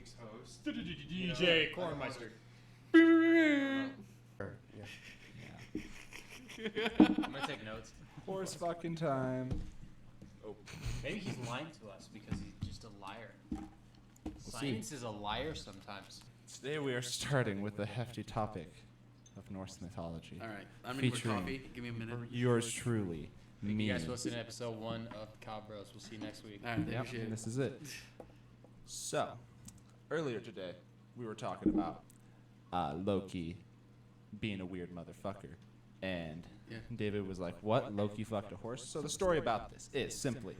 week's host. DJ Cornmeister. I'm gonna take notes. Horse fucking time. Oh, maybe he's lying to us because he's just a liar. Science is a liar sometimes. Today we are starting with the hefty topic of Norse mythology. All right, I'm ready for coffee. Give me a minute. Yours truly, Thank me. you guys for listening to episode 1 of Cow Bros. We'll see you next week. All right, Yep, and this is it. So, earlier today, we were talking about Loki being a weird motherfucker. And David was like, what? Loki fucked a horse? So the story about this is simply,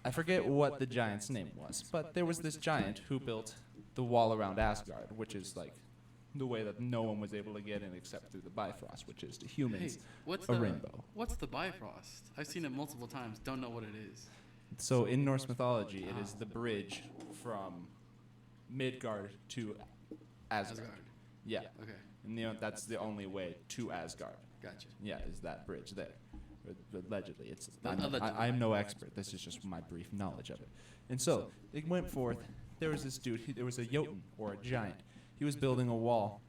I forget what the giant's name was, but there was this giant who built the wall around Asgard, which is like the way that no one was able to get in except through the Bifrost, which is to humans rainbow. What's the Bifrost? I've seen it multiple times. Don't know what it is. So in Norse mythology, it is the bridge from Midgard to Asgard. Yeah. Okay. And that's the only way to Asgard. Gotcha. Yeah, is that bridge there. Allegedly. Allegedly. I'm no expert. This is just my brief knowledge of it. And so, it went forth. There was this dude. There was a Jotun, or a giant. He was building a wall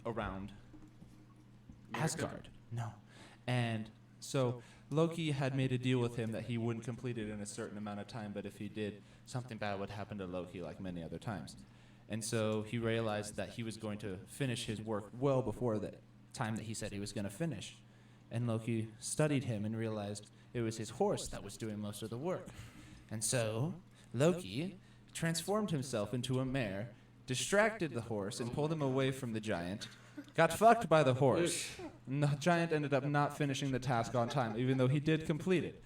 around Asgard. No. And so, Loki had made a deal with him that he wouldn't complete it in a certain amount of time, but if he did, something bad would happen to Loki like many other times. And so he realized that he was going to finish his work well before the time that he said he was going to finish. And Loki studied him and realized it was his horse that was doing most of the work. And so Loki transformed himself into a mare, distracted the horse, and pulled him away from the giant, got fucked by the horse. And the giant ended up not finishing the task on time, even though he did complete it.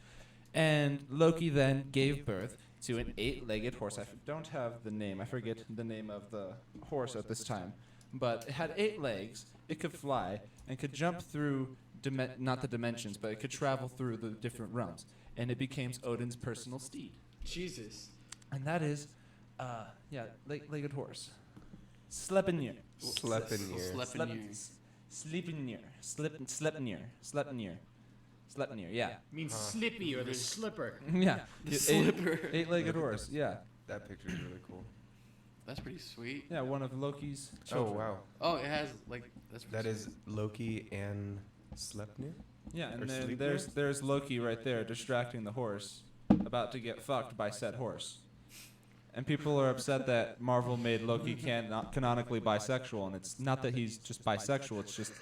And Loki then gave birth to an 8-legged horse. I don't have the name. I forget the name of the horse at this time. But it had 8 legs, it could fly, and could jump through, not the dimensions, but it could travel through the different realms. And it became Odin's personal steed. Jesus. And that is, legged horse. Sleipnir. Sleipnir, yeah. Means slippy or the slipper. Yeah. The slipper. 8-legged horse, yeah. That picture is really cool. That's pretty sweet. Yeah, one of Loki's Oh, children. wow. Oh, it has like that's. That is Loki and Sleipnir? Yeah, and Or then Sleipnir? there's Loki right there distracting the horse, about to get fucked by said horse. And people are upset that Marvel made Loki canonically bisexual, and it's not that he's just bisexual, it's just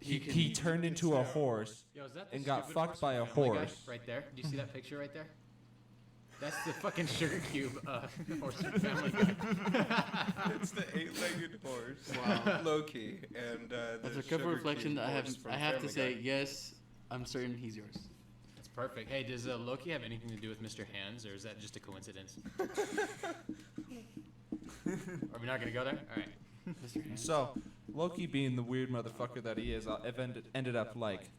he turned into a horse Yo, is that the and got stupid fucked by a Family Guy horse. right there. Do you see that picture right there? That's the fucking sugar cube horse from Family Guy. It's the 8-legged horse. Wow. Loki and That's a good reflection. I have to say yes. I'm certain he's yours. That's perfect. Hey, does Loki have anything to do with Mr. Hands, or is that just a coincidence? Are we not gonna go there? All right. Mr. Hands. So, Loki being the weird motherfucker that he is, ended up like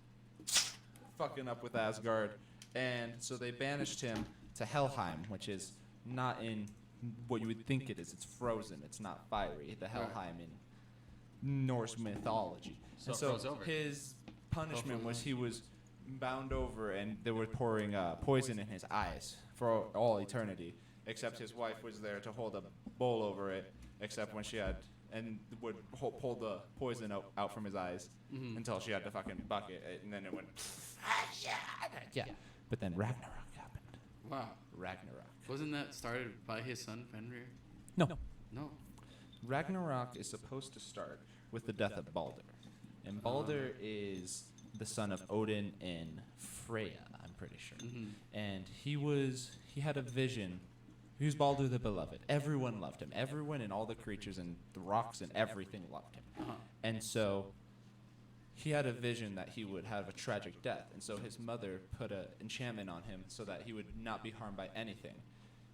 fucking up with Asgard, and so they banished him to Helheim, which is not in what you would think it is. It's frozen. It's not fiery. The Helheim in Norse mythology. So And it froze over. his punishment was he was bound over, and they were pouring poison in his eyes for all eternity. Except his wife was there to hold a bowl over it. Except when she had and would pull the poison out from his eyes until she had to fucking bucket it, and then it went. Yeah. But then Ragnarok happened. Wow. Ragnarok. Wasn't that started by his son Fenrir? No. No. Ragnarok is supposed to start with the death of Balder. And Balder is the son of Odin and Freya, I'm pretty sure. Mhm. And he had a vision. He was Balder the Beloved. Everyone loved him. Everyone and all the creatures and the rocks and everything loved him. Uh-huh. And so he had a vision that he would have a tragic death. And so his mother put an enchantment on him so that he would not be harmed by anything.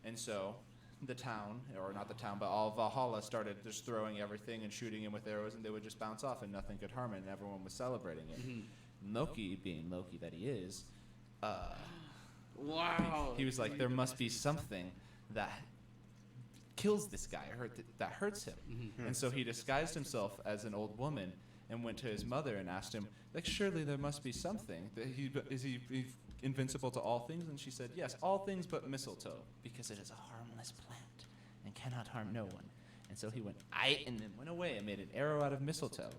And so the town, or not the town, but all of Valhalla started just throwing everything and shooting him with arrows, and they would just bounce off and nothing could harm it, and everyone was celebrating it. Loki, being Loki that he is, Wow. he was like, there must be something that kills this guy, that hurts him. And so he disguised himself as an old woman and went to his mother and asked him, like, surely there must be something. Is he invincible to all things? And she said, yes, all things but mistletoe, because it is a harmless plant and cannot cannot harm no one. And so he went, and then went away and made an arrow out of mistletoe.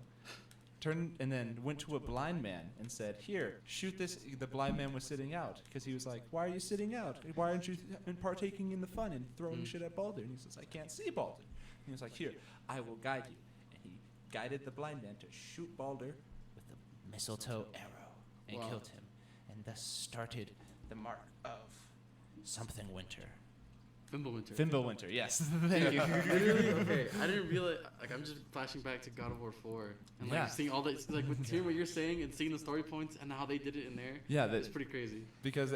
Turned and then went to a blind man and said, "Here, shoot this." The blind man was sitting out because he was like, "Why are you sitting out? Why aren't you partaking in the fun and throwing shit at Baldur?" And he says, "I can't see Baldur." And he was like, "Here, I will guide you." And he guided the blind man to shoot Baldur with the mistletoe arrow and killed him. And thus started the mark of something winter. Fimbulwinter. Fimbulwinter, yes. Thank you. Literally, okay. I didn't realize. Like, I'm just flashing back to God of War 4 and like seeing all that. Like with hearing what you're saying and seeing the story points and how they did it in there. Yeah, it's pretty crazy. Because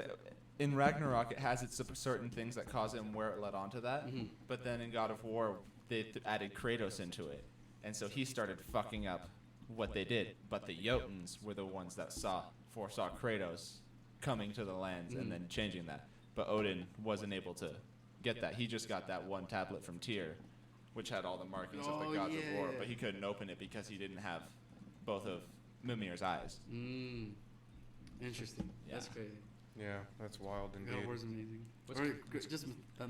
in Ragnarok, it has its certain things that cause it and where it led on to that. Mm-hmm. But then in God of War, they added Kratos into it, and so he started fucking up what they did. But the Jotuns were the ones that foresaw Kratos coming to the lands and then changing that. But Odin wasn't able to get that. He just got that one tablet from Tyr, which had all the markings of the gods of war, but he couldn't open it because he didn't have both of Mimir's eyes. Interesting. Yeah. That's crazy. Yeah, that's wild God indeed. of War's amazing.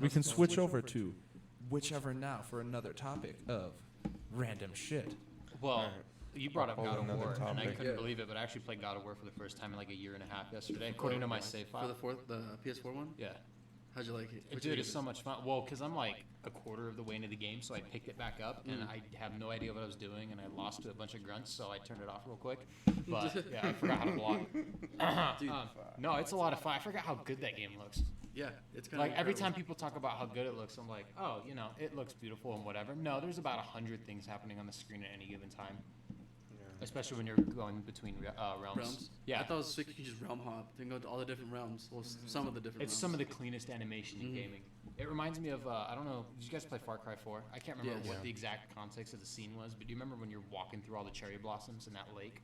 We can switch over to whichever now for another topic of random shit. Well, Alright. you brought up Whole God of another War, and I topic. couldn't believe it, but I actually played God of War for the first time in like a year and a half yesterday, according to my save file. For the PS4 one. Yeah. How'd you like it? Dude, it's so much fun. Well, because I'm like a quarter of the way into the game, so I picked it back up, and I have no idea what I was doing, and I lost to a bunch of grunts, so I turned it off real quick. But yeah, I forgot how to block. Dude, No, it's a lot of fun. I forgot how good that game looks. yeah, it's kind Like of every time people talk about how good it looks, I'm like, oh, you know, it looks beautiful and whatever. No, there's about 100 things happening on the screen at any given time, especially when you're going between realms. Yeah, I thought it was sick. You could just realm hop and go to all the different realms. Well, some of the different. it's realms. some of the cleanest animation in gaming. It reminds me of I don't know. Did you guys play Far Cry 4? I can't remember Yes. what Yeah. the exact context of the scene was, but do you remember when you're walking through all the cherry blossoms in that lake?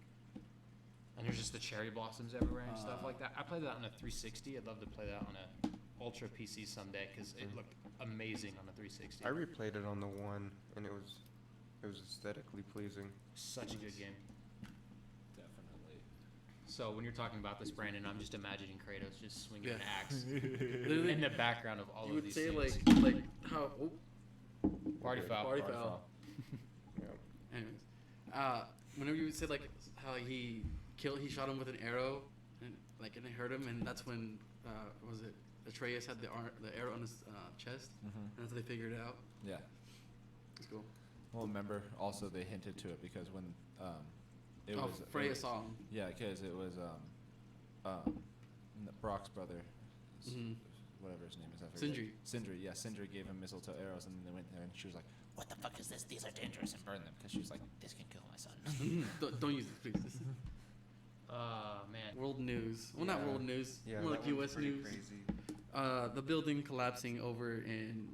And there's just the cherry blossoms everywhere and stuff like that. I played that on a 360. I'd love to play that on a Ultra PC someday because it looked amazing on the 360. I replayed it on the one, and it was aesthetically pleasing. Such a good game. Definitely. So when you're talking about this, Brandon, I'm just imagining Kratos just swinging an axe Literally, in the background of all you of would these say things. like how. Oh, Party foul. Party Party foul. Yeah. Anyways, whenever you would say like how he shot him with an arrow, and it hurt him, and that's when was it Atreus had the arrow on his chest, and that's how they figured it out. Yeah. It's cool. Well, remember, also they hinted to it because when it was Freya saw him. Yeah, because it was Brock's brother, whatever his name is. I forget. Sindri, yeah. Sindri gave him mistletoe arrows, and then they went there, and she was like, "What the fuck is this? These are dangerous," and burned them because she was like, "This can kill my son." Don't use this, please. This is Man. world news. Well, not Yeah. world news. Yeah, more that like one's U.S. pretty news. Crazy. The building collapsing over in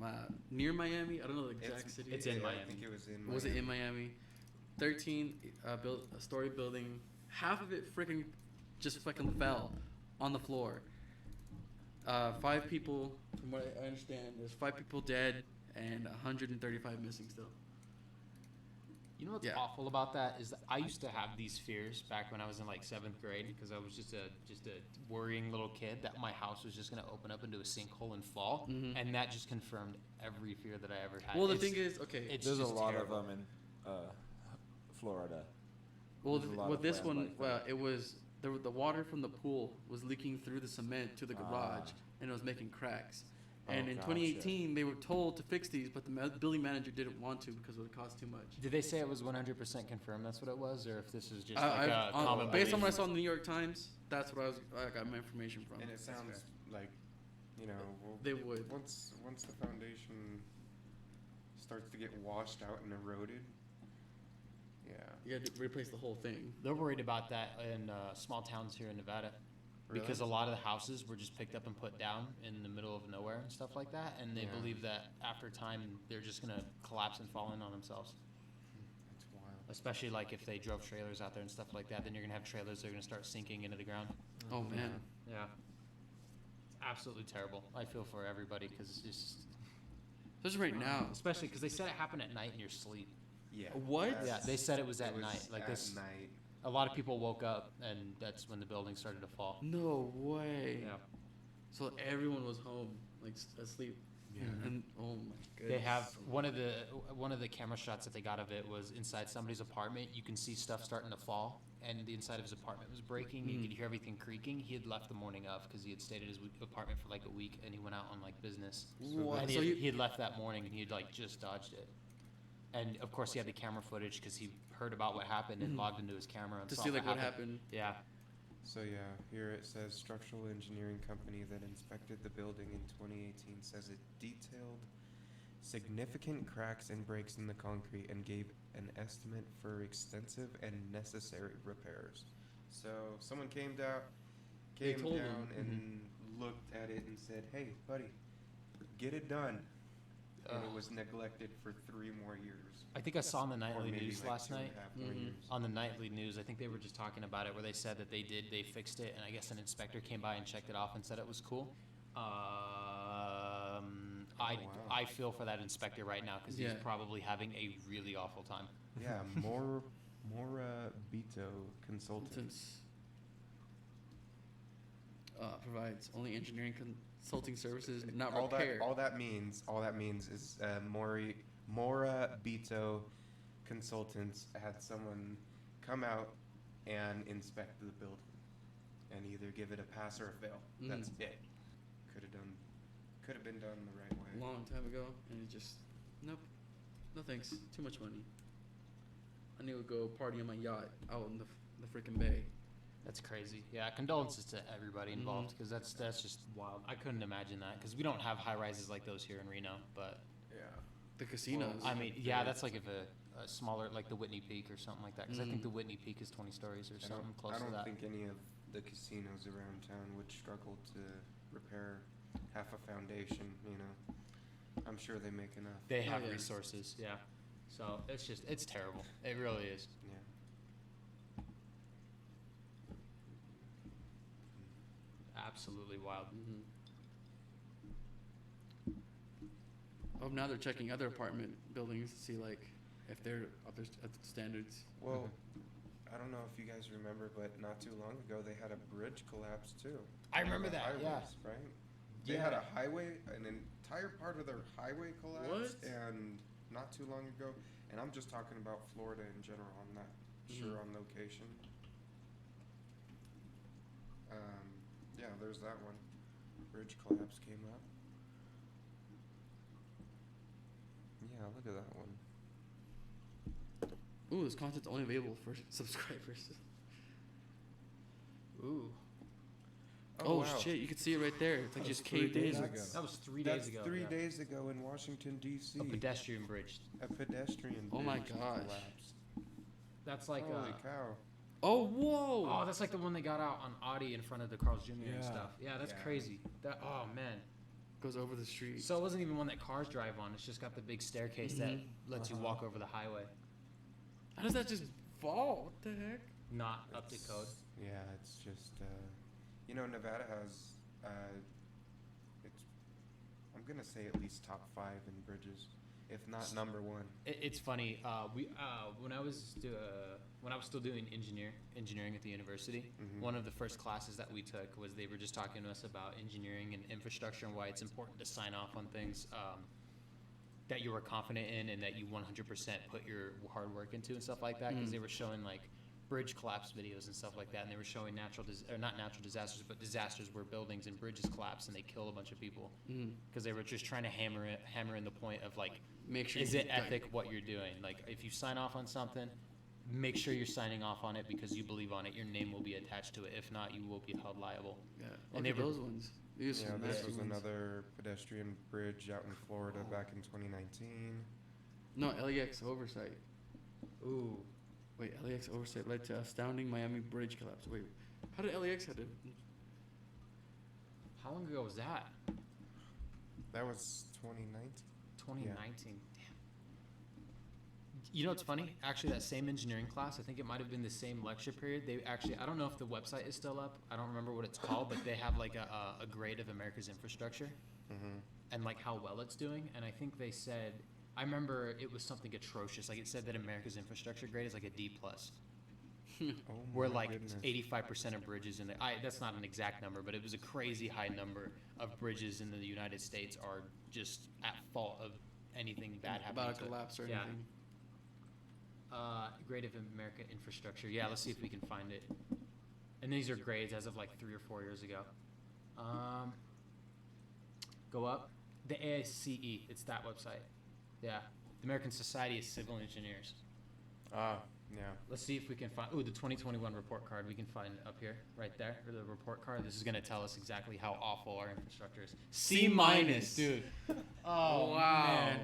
near Miami. I don't know the exact city. it's in Yeah, Miami. I think it was in. Was it in Miami? 13 a story building. Half of it freaking just fucking fell on the floor. 5 people, from what I understand, there's 5 people dead and 135 missing still. You know what's Yeah. awful about that is that I used to have these fears back when I was in like 7th grade because I was just a worrying little kid that my house was just gonna open up into a sinkhole and fall, and that just confirmed every fear that I ever had. Well, the It's- thing is, okay. it's There's a just lot terrible. of them in Florida. Well, there's a lot with of this land one, like that. it was the water from the pool was leaking through the cement to the garage, and it was making cracks. And in gotcha. 2018, they were told to fix these, but the building manager didn't want to because it would cost too much. Did they say it was 100% confirmed that's what it was, or if this is just I- like a common based on belief? what I saw in the New York Times, that's what I got my information from. And it sounds like, They would. once the foundation starts to get washed out and eroded. Yeah. You had to replace the whole thing. They're worried about that in small towns here in Nevada. Because a lot of the houses were just picked up and put down in the middle of nowhere and stuff like that, and they believe that after time they're just gonna collapse and fall in on themselves. That's wild. Especially like if they drove trailers out there and stuff like that, then you're gonna have trailers that are gonna start sinking into the ground. Oh man. Yeah, it's absolutely terrible. I feel for everybody because it's just, Especially right now. especially because they said it happened at night in your sleep. Yeah. What? Yeah, they said it was at night. Like at this, night. a lot of people woke up and that's when the building started to fall. No way. Yeah. So everyone was home, like asleep. Yeah. Yeah. And oh my goodness. They have one of the camera shots that they got of it was inside somebody's apartment. You can see stuff starting to fall, and the inside of his apartment was breaking. You could hear everything creaking. He had left the morning of because he had stayed at his apartment for like a week, and he went out on like business. What? And So he had left that morning, and he had like just dodged it. And of course, he had the camera footage because he heard about what happened and logged into his camera and to saw see like what happened. Yeah. So yeah, here it says structural engineering company that inspected the building in 2018 says it detailed significant cracks and breaks in the concrete and gave an estimate for extensive and necessary repairs. So someone came down They told him. and looked at it and said, "Hey, buddy, get it done." And it was neglected for 3 more years. I think I saw on the Or nightly maybe news like last 2.5 night. more years. On the nightly news, I think they were just talking about it, where they said that they fixed it, and I guess an inspector came by and checked it off and said it was cool. I feel for that inspector right now because he's Yeah. probably having a really awful time. Yeah, more Bito consultant. Consultants provides only engineering consulting services, not all repair. All that means is Mora Bito Consultants had someone come out and inspect the building and either give it a pass or a fail. That's it. Could have been done the right way. Long time ago, and it just nope, no thanks. Too much money. I need to go party on my yacht out in the freaking bay. That's crazy. Yeah, condolences to everybody involved because that's just wild. I couldn't imagine that because we don't have high rises like those here in Reno. But Yeah. The casinos. I mean, yeah, that's like if a smaller, like the Whitney Peak or something like that. Because I think the Whitney Peak is 20 stories or something close I to don't that. think any of the casinos around town would struggle to repair half a foundation, you know. I'm sure they make enough. They have yeah. resources, yeah. So it's terrible. It really is. Yeah. Absolutely wild. Oh, now they're checking other apartment buildings to see like if they're up to standards. Well, I don't know if you guys remember, but not too long ago they had a bridge collapse too. I remember One of the that, yeah. highways, right? They had a highway, an entire part of their highway collapsed, What? and not too long ago. And I'm just talking about Florida in general. I'm not sure on location. Yeah, there's that one. Bridge collapse came up. Yeah, look at that one. Ooh, this content's only available for subscribers. Ooh. Oh, wow. shit, you can see it right there. It's like That just was 3 caved days in. ago. That was 3 That's days ago. 3 yeah. days ago in Washington, D.C. A pedestrian bridge. A pedestrian Oh my bridge gosh. collapsed. That's like Holy cow. Oh, whoa! oh, that's like the one they got out on Audi in front of the Carl's Jr. and Yeah. stuff. Yeah, that's Yeah. crazy. That oh man. Goes over the street. So it wasn't even one that cars drive on. It's just got the big staircase that lets you walk over the highway. How does that just fall? What the heck? Not up to code. Yeah, it's just, you know, Nevada has, it's, I'm going to say at least top 5 in bridges, if not number 1. It's funny. When I was still doing engineering at the university, one of the first classes that we took was they were just talking to us about engineering and infrastructure and why it's important to sign off on things that you were confident in and that you 100% put your hard work into and stuff like that. Because they were showing like bridge collapse videos and stuff like that, and they were showing not natural disasters, but disasters where buildings and bridges collapse and they kill a bunch of people because they were just trying to hammer in the point of like, Make sure is you it ethic what you're doing? Like if you sign off on something, make sure you're signing off on it because you believe on it. Your name will be attached to it. If not, you will be held liable. Yeah. And Look they at were- those ones. These Yeah, are this nasty was ones. another pedestrian bridge out in Florida back in 2019. No, LAX oversight. Ooh. Wait, LAX oversight led to astounding Miami bridge collapse. Wait, how did LAX have to? How long ago was that? That was 2019. 2019. Damn. You know what's funny? Actually, that same engineering class, I think it might have been the same lecture period. They actually, I don't know if the website is still up. I don't remember what it's called, but they have like a grade of America's infrastructure and like how well it's doing. And I think they said, I remember it was something atrocious. Like it said that America's infrastructure grade is like a D plus. Oh where my like goodness. 85% of bridges in the that's not an exact number, but it was a crazy high number of bridges in the United States are just at fault of anything bad happening About a to it. collapse or Yeah. anything. Grade of American infrastructure. Yeah, let's see if we can find it. And these are grades as of like 3 or 4 years ago. Go up. The AICE, it's that website. Yeah. The American Society of Civil Engineers. Ah, yeah. Let's see if we can find, the 2021 report card we can find up here, right there, or the report card. This is going to tell us exactly how awful our infrastructure is. C minus, dude. Oh, Wow. man.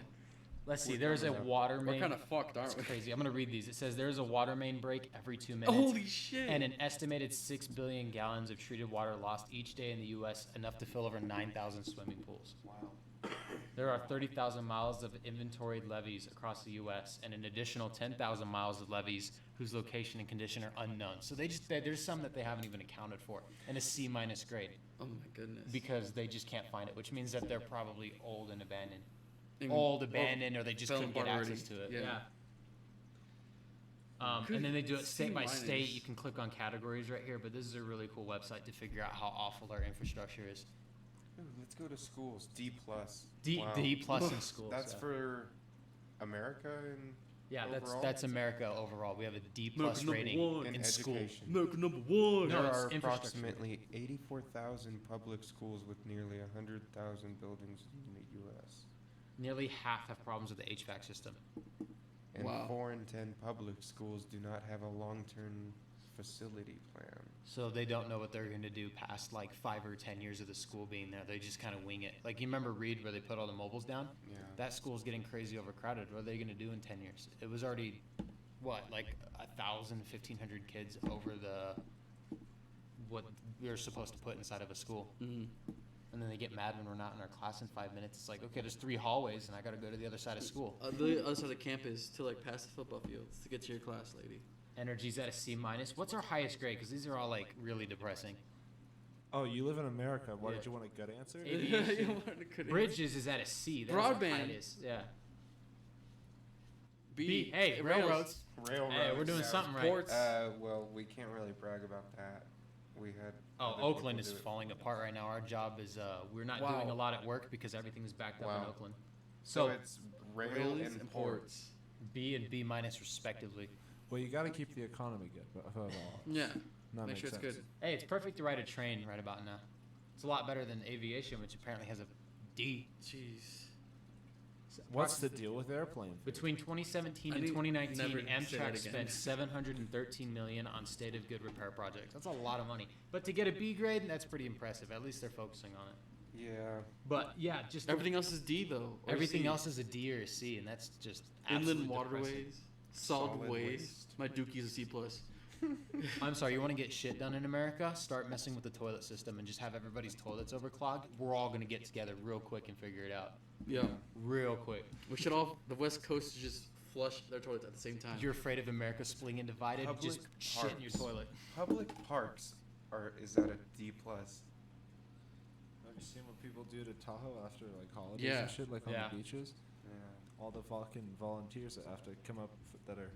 Let's see, there's a water main. We're kind of fucked, aren't It's we? crazy. I'm going to read these. It says there's a water main break every 2 minutes. Holy shit. And an estimated 6 billion gallons of treated water lost each day in the U.S., enough to fill over 9,000 swimming pools. Wow. There are 30,000 miles of inventoried levees across the U.S. and an additional 10,000 miles of levees whose location and condition are unknown. So there's some that they haven't even accounted for, and a C minus grade Oh my goodness. because they just can't find it, which means that they're probably old and abandoned. And- Old, abandoned, or they just fell couldn't get apart access already. to it. Yeah. And then they do it state by C state. minus. You can click on categories right here, but this is a really cool website to figure out how awful our infrastructure is. Ooh, let's go to schools. D plus. D, Wow. D plus in schools. That's yeah. for America and Yeah, overall? that's America overall. We have a D plus number rating one. in in school. education. America number one. No, There it's are infrastructure. approximately 84,000 public schools with nearly 100,000 buildings in the U.S. Nearly half have problems with the HVAC system. And Wow. 4 in 10 public schools do not have a long-term facility plan. So they don't know what they're going to do past like 5 or 10 years of the school being there. They just kind of wing it. Like you remember Reed where they put all the mobiles down? Yeah. That school's getting crazy overcrowded. What are they going to do in 10 years? It was already, what, like 1,000, 1,500 kids over what we were supposed to put inside of a school. Mhm. And then they get mad when we're not in our class in 5 minutes. It's like, okay, there's 3 hallways and I got to go to the other side of school. The other side of the campus to like pass the football fields to get to your class, lady. Energy's at a C minus. What's our highest grade? Because these are all like really depressing. Oh, you live in America. Why Yeah. did you want a good answer? Aviation. You wanted to cut in. Bridges is at a C. That's how high Broadband. it is. Yeah. B. Hey, railroads. Railroads. Hey, we're doing yeah. something right. Ports. Well, we can't really brag about that. We had. Oh, other Oakland people is do it. falling apart right now. Our job is we're not Wow. doing a lot at work because everything is backed up in Wow. Oakland. So So it's rail Rails and ports. B and B minus respectively. Well, you got to keep the economy good. Above all. Yeah. That Make makes sure it's sense. good. Hey, it's perfect to ride a train right about now. It's a lot better than aviation, which apparently has a D. Jeez. What's the deal with airplane? fees? Between 2017 I and need 2019, never say that Amtrak again. spent 713 million on state of good repair projects. That's a lot of money. But to get a B grade, that's pretty impressive. At least they're focusing on it. Yeah. But yeah, just Everything else is D though. or everything C. else is a D or a C, and that's just Inland absolutely waterways, depressing. solid, Solid waste. waste. My Dookie's a C plus. I'm sorry, you want to get shit done in America? Start messing with the toilet system and just have everybody's toilets overclogged. We're all gonna get together real quick and figure it out. Yeah. Real quick. We should all. The West Coast should just flush their toilets at the same time. You're afraid of America splitting and divided? Just Public shit in your parks. toilet. Public parks is at a D plus. Have you seen what people do to Tahoe after like holidays Yeah. and shit, like on Yeah. the beaches? Yeah. All the fucking volunteers that have to come up that are.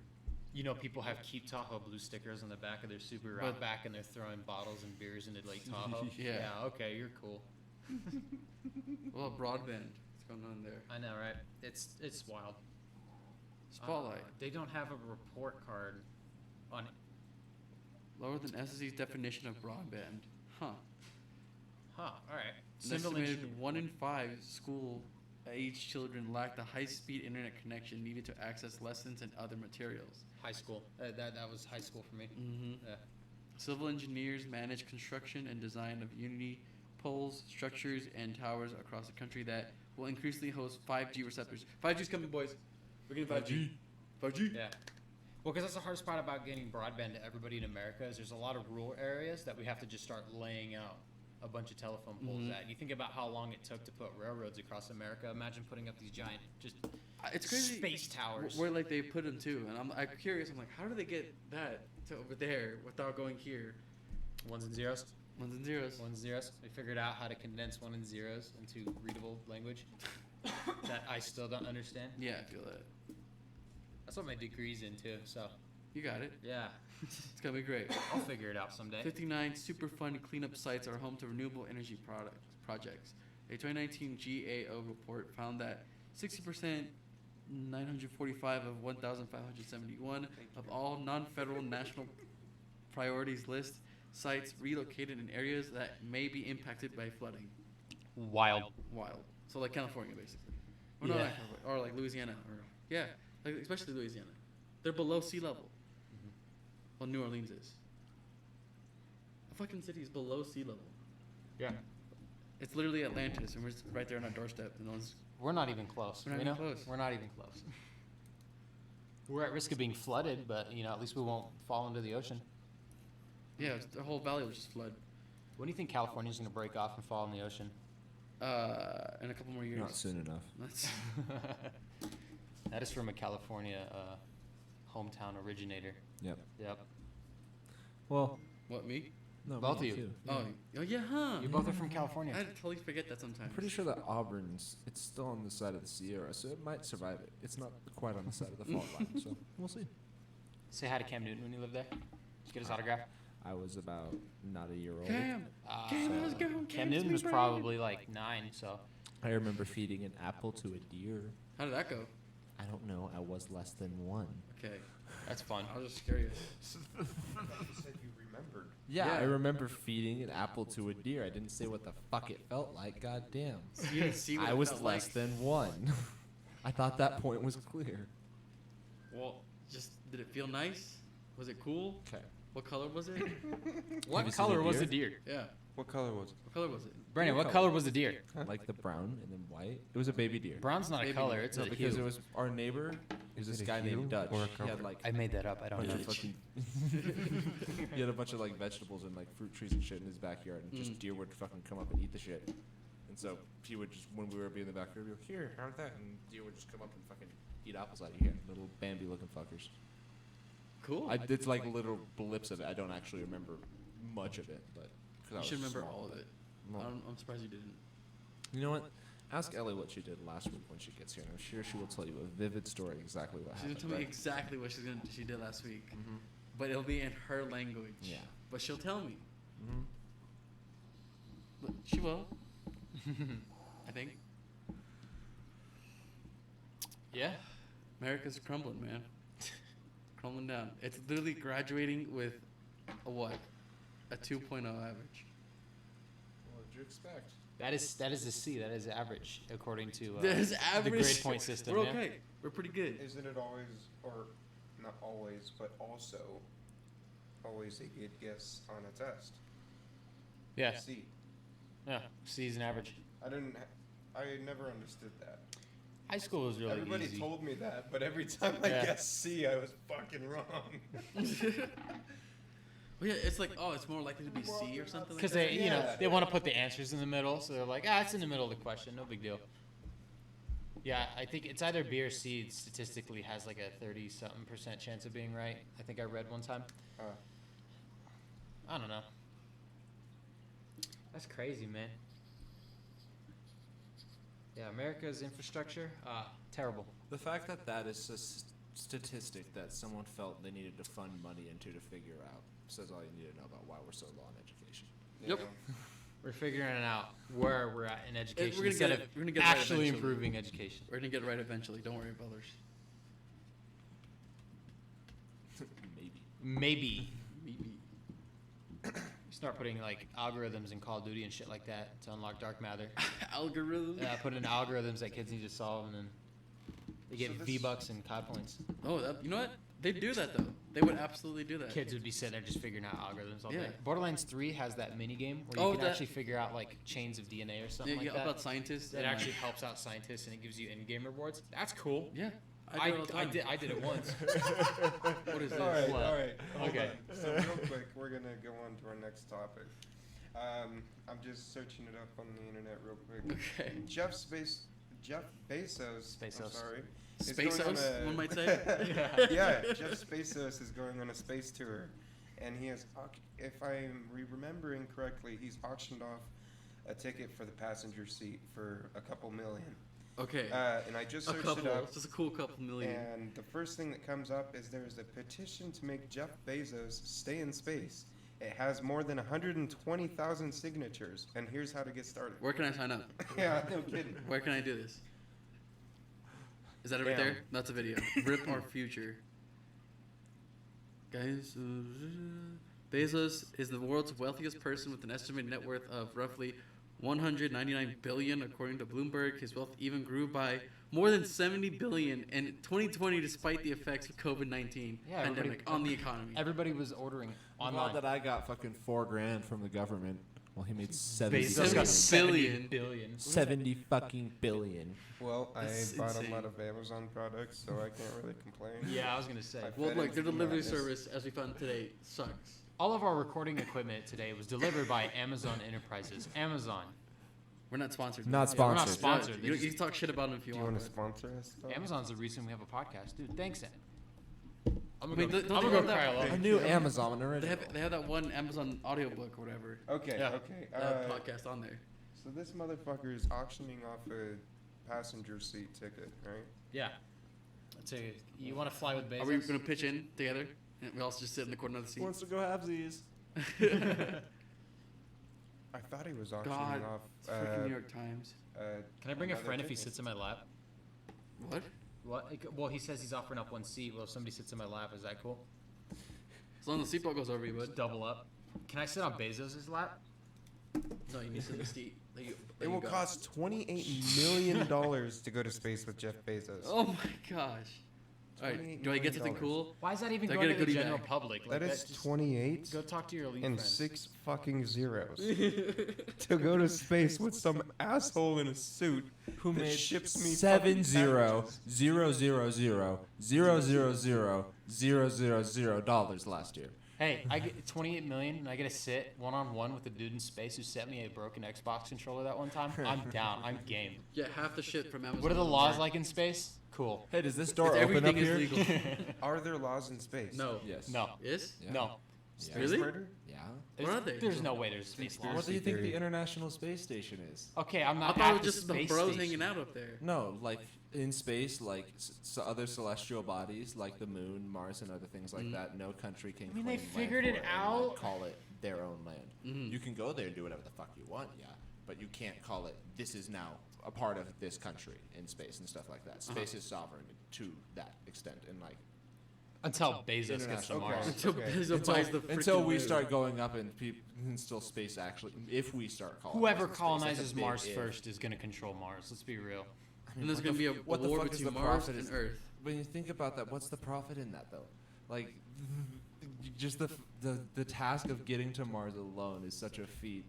You know, people have Keep Tahoe blue stickers on the back of their Subaru But- Outback, and they're throwing bottles and beers into Lake Tahoe. Yeah. Okay, you're cool. Well, broadband. What's going on there? I know, right? It's wild. Spotlight. They don't have a report card on. Lower than SSC's definition of broadband. Huh. Huh. All right. An Civil estimated engineering. 1 in 5 school-age children lack the high-speed internet connection needed to access lessons and other materials. High school. That was high school for me. Mm-hmm. Yeah. Civil engineers manage construction and design of unity poles, structures, and towers across the country that will increasingly host 5G receptors. 5G's coming, boys. We're getting 5G. 5G. Yeah. Well, because that's the hardest part about getting broadband to everybody in America is there's a lot of rural areas that we have to just start laying out a bunch of telephone poles Mhm. at. You think about how long it took to put railroads across America. Imagine putting up these giant, just It's crazy. space towers. Where like they put them too, and I'm curious. I'm like, how do they get that to over there without going here? Ones and zeros. Ones and zeros. Ones and zeros. We figured out how to condense one and zeros into readable language that I still don't understand. Yeah, I feel that. That's what my degree's in too. So You got it. Yeah. It's gonna be great. I'll figure it out someday. 59 super fun cleanup sites are home to renewable energy projects. A 2019 GAO report found that 60%, 945 of 1,571 of all non-federal national priorities list sites relocated in areas that may be impacted by flooding. Wild. So like California, basically. Or Yeah. not like California, or like Louisiana, or yeah, like especially Louisiana. They're below sea level. Well, New Orleans is. A fucking city is below sea level. Yeah. It's literally Atlantis, and we're just right there on our doorstep. And no one's. We're not even close. We're not you know? even close. We're not even close. We're at risk of being flooded, but you know, at least we won't fall into the ocean. Yeah, the whole valley will just flood. When do you think California's going to break off and fall in the ocean? In a couple more years. Not soon enough. That's That is from a California hometown originator. Yep. Yep. Well, what, me? no, Both me of you. too. Oh yeah, huh? You both are from California. I totally forget that sometimes. I'm pretty sure that Auburn's, it's still on the side of the Sierra, so it might survive it. It's not quite on the side of the fault line, so we'll see. Say hi to Cam Newton when you lived there. Did you get his autograph? I was about not a year old. Cam, So how's it going? Cam Newton was probably like 9, so. I remember feeding an apple to a deer. How did that go? I don't know. I was less than 1. Okay, That's fun. I was just curious. You said you remembered. Yeah, Yeah. I remember feeding an apple to a deer. I didn't say what the fuck it felt like. God damn. You didn't see what I it was felt less like. than 1. I thought that point was clear. Well, just did it feel nice? Was it cool? Okay. What color was it? What you seen color the was the deer? deer? Yeah. What color was it? What color was it? Brandon, what color? color was the deer? Like the brown and then white. It was a baby deer. Brown's not a Maybe. color, it's No, a because hue. it was our neighbor. Is Is this it a guy hue named Dutch. or a He had color? like I made that up. I a don't bunch know. of fucking. He had a bunch of like vegetables and like fruit trees and shit in his backyard, and just deer would fucking come up and eat the shit. And so he would just, when we would be in the backyard, he'd be like, "Here, have that," and deer would just come up and fucking eat apples out of your hand. Little Bambi-looking fuckers. Cool. It's like little blips of it. I don't actually remember much of it, but cause I You was should remember small, all of but- it. No. I'm surprised you didn't. You know what? Ask Ellie what she did last week when she gets here. I'm sure she will tell you a vivid story exactly what She's gonna happened. tell me exactly what she did last week, Mm-hmm. but it'll be in her language. Yeah. But she'll tell me. Mm-hmm. But she will. I think. Yeah? America's crumbling, man. Crumbling down. It's literally graduating with a what? A 2.0 average. What did you expect? That is a C. That is average, according to There's average. the grade point system. We're yeah? okay. We're pretty good. Isn't it always, or not always, but also always a good guess on a test? Yeah. C. Yeah. C is an average. I never understood that. High school was really Everybody easy. told me that, but every time I Yeah. guessed C, I was fucking wrong. Well, yeah, it's like, oh, it's more likely to be C or something like Because that. they, you know, Yeah. they want to put the answers in the middle, so they're like, it's in the middle of the question, no big deal. Yeah, I think it's either B or C. Statistically, has like a 30-something% chance of being right. I think I read one time. I don't know. That's crazy, man. Yeah, America's infrastructure, terrible. The fact that that is a statistic that someone felt they needed to fund money into to figure out says all you need to know about why we're so low on education. Yep. Yeah. We're figuring out where we're at in education gonna instead get of it- we're gonna get it right actually eventually. improving education. We're gonna get it right eventually. Don't worry, brothers. Maybe. Maybe. Maybe. Start putting like algorithms in Call of Duty and shit like that to unlock dark matter. Algorithm. Yeah, put in algorithms that kids need to solve, and then they get So this- V-Bucks and COD points. Oh, you know what? They do that though. They would absolutely do that. Kids would be sitting there just figuring out algorithms all Yeah. day. Borderlands 3 has that mini game where you Oh, can that- actually figure out like chains of DNA or something Yeah, like yeah, that. about scientists. It and, actually helps out scientists and it gives you in-game rewards. That's cool. Yeah. I do it all the time. did it once. What is this? All right, What? all right. Hold Okay. on. So real quick, we're gonna go on to our next topic. I'm just searching it up on the internet real quick. Okay. Jeff Bezos. I'm Bezos. sorry. is going on Spaceos, a- one might say. Yeah, Jeff Bezos is going on a space tour, and he has, if I'm remembering correctly, he's auctioned off a ticket for the passenger seat for a couple million. Okay. And I just A searched couple. it up. Just a cool couple million. And the first thing that comes up is there's a petition to make Jeff Bezos stay in space. It has more than 120,000 signatures. And here's how to get started. Where can I sign up? Yeah, no kidding. Where can I do this? Is that it right Damn. there? That's a video. Rip our future. Guys, Bezos is the world's wealthiest person with an estimated net worth of roughly 199 billion according to Bloomberg. His wealth even grew by more than 70 billion in 2020 despite the effects of COVID-19 Yeah, pandemic on the economy. Everybody was ordering Not online. that I got fucking $4,000 from the government. Well, he made 70 Bezos got 70 billion. 70 fucking billion. Well, I That's bought insane. a lot of Amazon products, so I can't really complain. Yeah, I was gonna say. Well, Fed look, their into delivery madness. service, as we found today, sucks. All of our recording equipment today was delivered by Amazon Enterprises. Amazon. We're not sponsored. Not Yeah, we're not sponsored. sponsored. You, They you just- can talk shit about them if you Do you want want. to sponsor us? Though? Amazon's the reason we have a podcast, dude. Thanks, Sam. I'm I mean, gonna don't go, they I'm gonna have go cry that- alone. A new Amazon They original. have that one Amazon audiobook or whatever. Okay, Yeah. okay. Podcast on there. So this motherfucker is auctioning off a passenger seat ticket, right? Yeah. Let's say you want to fly with Bezos. Are we gonna pitch in together? And we all just sit in the corner of the seat. Wants to go halvesies. I thought he was auctioning God, off. it's freaking New York Times. Can I bring a another friend if he ticket. sits in my lap? What? What? Well, he says he's offering up one seat. Well, if somebody sits in my lap, is that cool? As long as the seatbelt goes over you, bud. Just double up. Can I sit on Bezos' lap? No, you need to sit in the seat. That you- that It you will got. cost $28 million to go to space with Jeff Bezos. Oh my gosh. Alright, $28 do I get something million. cool? Why is that even Did I going get to a the goodie general bag? public? That is just 28 Go talk to your elite and friends. 6 fucking zeros to go to space with some asshole in a suit Who that made ships me 7 fucking 0 packages. 0 0 0 0 0 0 0 0 0 dollars last year. Hey, I get 28 million and I get to sit one-on-one with a dude in space who sent me a broken Xbox controller that one time. I'm down. I'm game. Yeah, half the shit from Amazon. What are the doesn't laws work. like in space? Cool. Hey, does this door It's open up everything here? is legal. Are there laws in space? No. Yes. No. Is? Yeah. No. Space Really? murder? Yeah. What are they? There's no way there's space Conspiracy laws. What do you think theory. the International Space Station is? Okay, I'm I not thought at it was just the space bros station. hanging out up there. No, like in space, like other celestial bodies, like the moon, Mars, and other things like that. No country can. I mean, claim they land figured for it and, like, out. call it their own land. Mhm. You can go there and do whatever the fuck you want, yeah, but you can't call it. This is now a part of this country in space and stuff like that. Space is sovereign to that extent, and like Until Bezos gets to International Mars. law. Until Okay. Bezos buys the until freaking we moon. start going up and still space actually, if we start colonizing Whoever space, that's a colonizes big Mars if. first is going to control Mars. Let's be real. And there's What gonna the be a f- what the war fuck is between the Mars profit and is- Earth. When you think about that, what's the profit in that though? Like, just the task of getting to Mars alone is such a feat.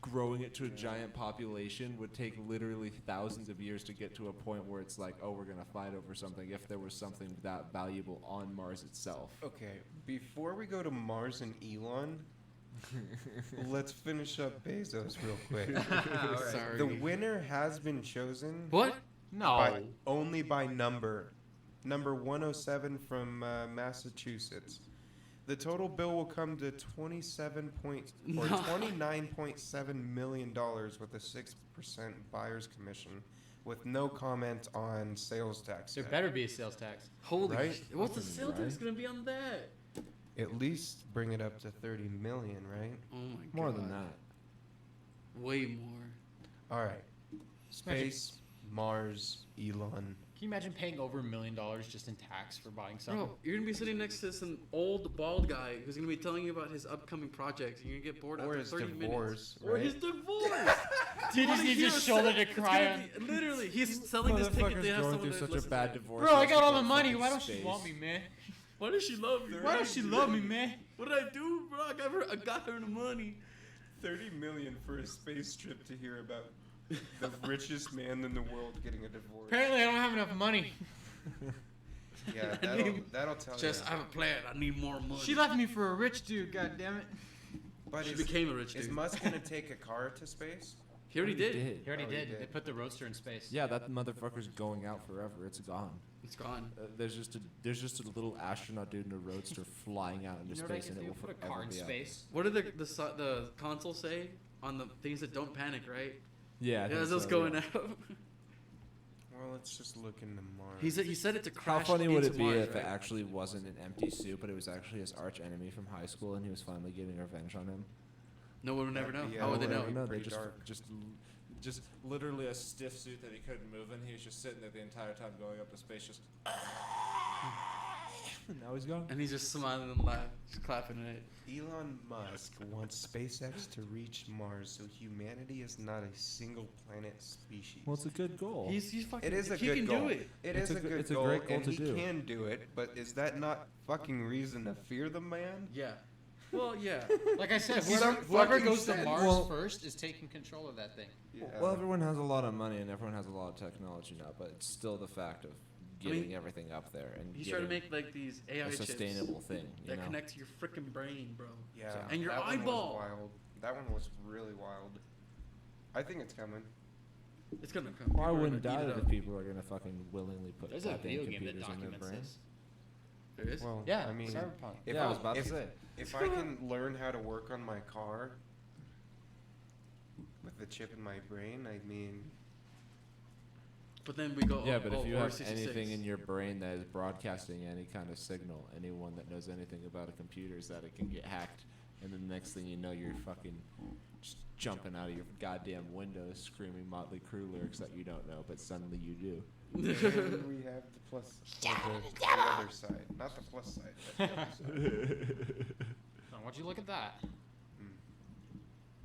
Growing it to a giant population would take literally thousands of years to get to a point where it's like, oh, we're gonna fight over something. If there was something that valuable on Mars itself. Okay, before we go to Mars and Elon, let's finish up Bezos real quick. Sorry. The winner has been chosen What? No. by, only by number. Number 107 from Massachusetts. The total bill will come to $29.7 million with a 6% buyer's commission, with no comment on sales tax. There yet. better be a sales tax. Holy Right? shit. What's the sale tax Right? gonna be on that? At least bring it up to 30 million, right? Oh my god. More than that. Way more. All right. Space, Mars, Elon. Can you imagine paying over $1 million just in tax for buying something? Bro, you're gonna be sitting next to some old bald guy who's gonna be telling you about his upcoming projects, and you're gonna get bored Or after his 30 minutes. divorce, Or right? his divorce. Do you just need your shoulder to cry on? Literally, he's selling this ticket. They have going someone through to such a listen bad to it. divorce. Bro, I he has got to all go the money. fucking Why don't she space. want me, man? Why does she love me? Why don't she love me, man? What did I do, bro? I got her the money. 30 million for a space trip to hear about the richest man in the world getting a divorce. Apparently, I don't have enough money. Yeah, I need- that'll tell Just, I you. have a plan. I need more money. She left me for a rich dude. God damn it. But She is, became a rich is dude. Musk gonna take a car to space? He already did. He already Oh, he did. did. They put the Roadster in space. Yeah, that motherfucker's going out forever. It's gone. It's gone. There's just a little astronaut dude in a roadster flying out into You know what I space, can and it do? will Put a forever car in be out. space. What did the console say on the things that don't panic, right? Yeah, I Yeah, think as it was so, going yeah. out. Well, let's just look into Mars. He said it's a How crash. funny would it into be Mars, if right? it actually wasn't an empty suit, but it was actually his arch enemy from high school, and he was finally getting revenge on him? No one would never know. That'd be- How would they yeah, know? that'd be They pretty just, dark. just literally a stiff suit that he couldn't move in. He was just sitting there the entire time going up to space, just. Now he's gone. And he's just smiling and laughing, just clapping at it. Elon Musk wants SpaceX to reach Mars so humanity is not a single planet species. Well, it's a good goal. He's fucking. It is a he good can goal. do it. It It's is a a good- good it's a goal, great goal and to he do. can do it. But is that not fucking reason to fear the man? Yeah. Well, yeah. Like I said, Some whoever fucking goes to sense. Mars Well- first is taking control of that thing. Yeah. Well, everyone has a lot of money and everyone has a lot of technology now, but it's still the fact of getting everything up there and He's trying to getting make like these AI a chips sustainable thing. You that know? connect to your freaking brain, bro. Yeah. And your that eyeball. One was wild. That one was really wild. I think it's coming. It's gonna come. Well, I People are wouldn't gonna eat doubt it it up. if people are gonna fucking willingly put There's a goddamn video game that computers in their documents brain. this. There is. Well, Yeah, I mean, Cyberpunk. if Yeah, I was about if, to say. if I can learn how to work on my car with the chip in my brain, I mean, But then we go. Yeah, but if oh, you or have 66. anything in your brain that is broadcasting any kind of signal, anyone that knows anything about a computer is that it can get hacked, and then the next thing you know, you're fucking just jumping out of your goddamn window screaming Motley Crue lyrics that you don't know, but suddenly you do. and we have the plus, the other side, not the plus side. But the other side. Oh, why'd you look at that?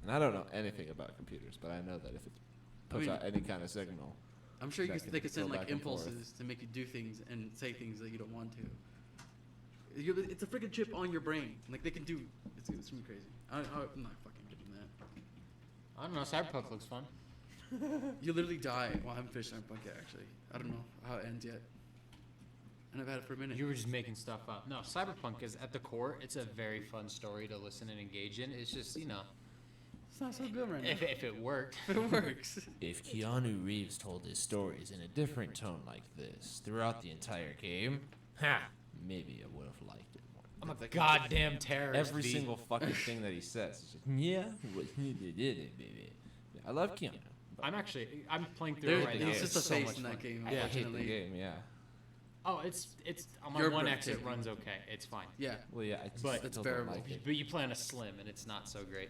And I don't know anything about computers, but I know that if it puts mean- out any kind of signal, I'm sure that they can could send go like back and forth. impulses to make you do things and say things that you don't want to. It's a freaking chip on your brain. Like they can do. It's gonna be crazy. I'm not fucking doing that. I don't know. Cyberpunk looks fun. You literally die. Well, I haven't finished Cyberpunk yet, actually. I don't know how it ends yet. And I've had it for a minute. You were just making stuff up. No, Cyberpunk is at the core. It's a very fun story to listen and engage in. It's just It's not so good right now. if it worked. If it works. if Keanu Reeves told his stories in a different tone like this throughout the entire game, maybe I would have liked it more. I'm a goddamn terrorist. Every B. single fucking thing that he says is just, yeah, baby. I love Keanu. but I'm playing through it right now. It's just a so face much in that fun. game, I hate the unfortunately. game, yeah. Oh, it's on my You're One X. It breathtaking. runs okay. It's fine. Yeah. Well, yeah, I just But still it's don't bearable. like it. But you play on a Slim, and it's not so great.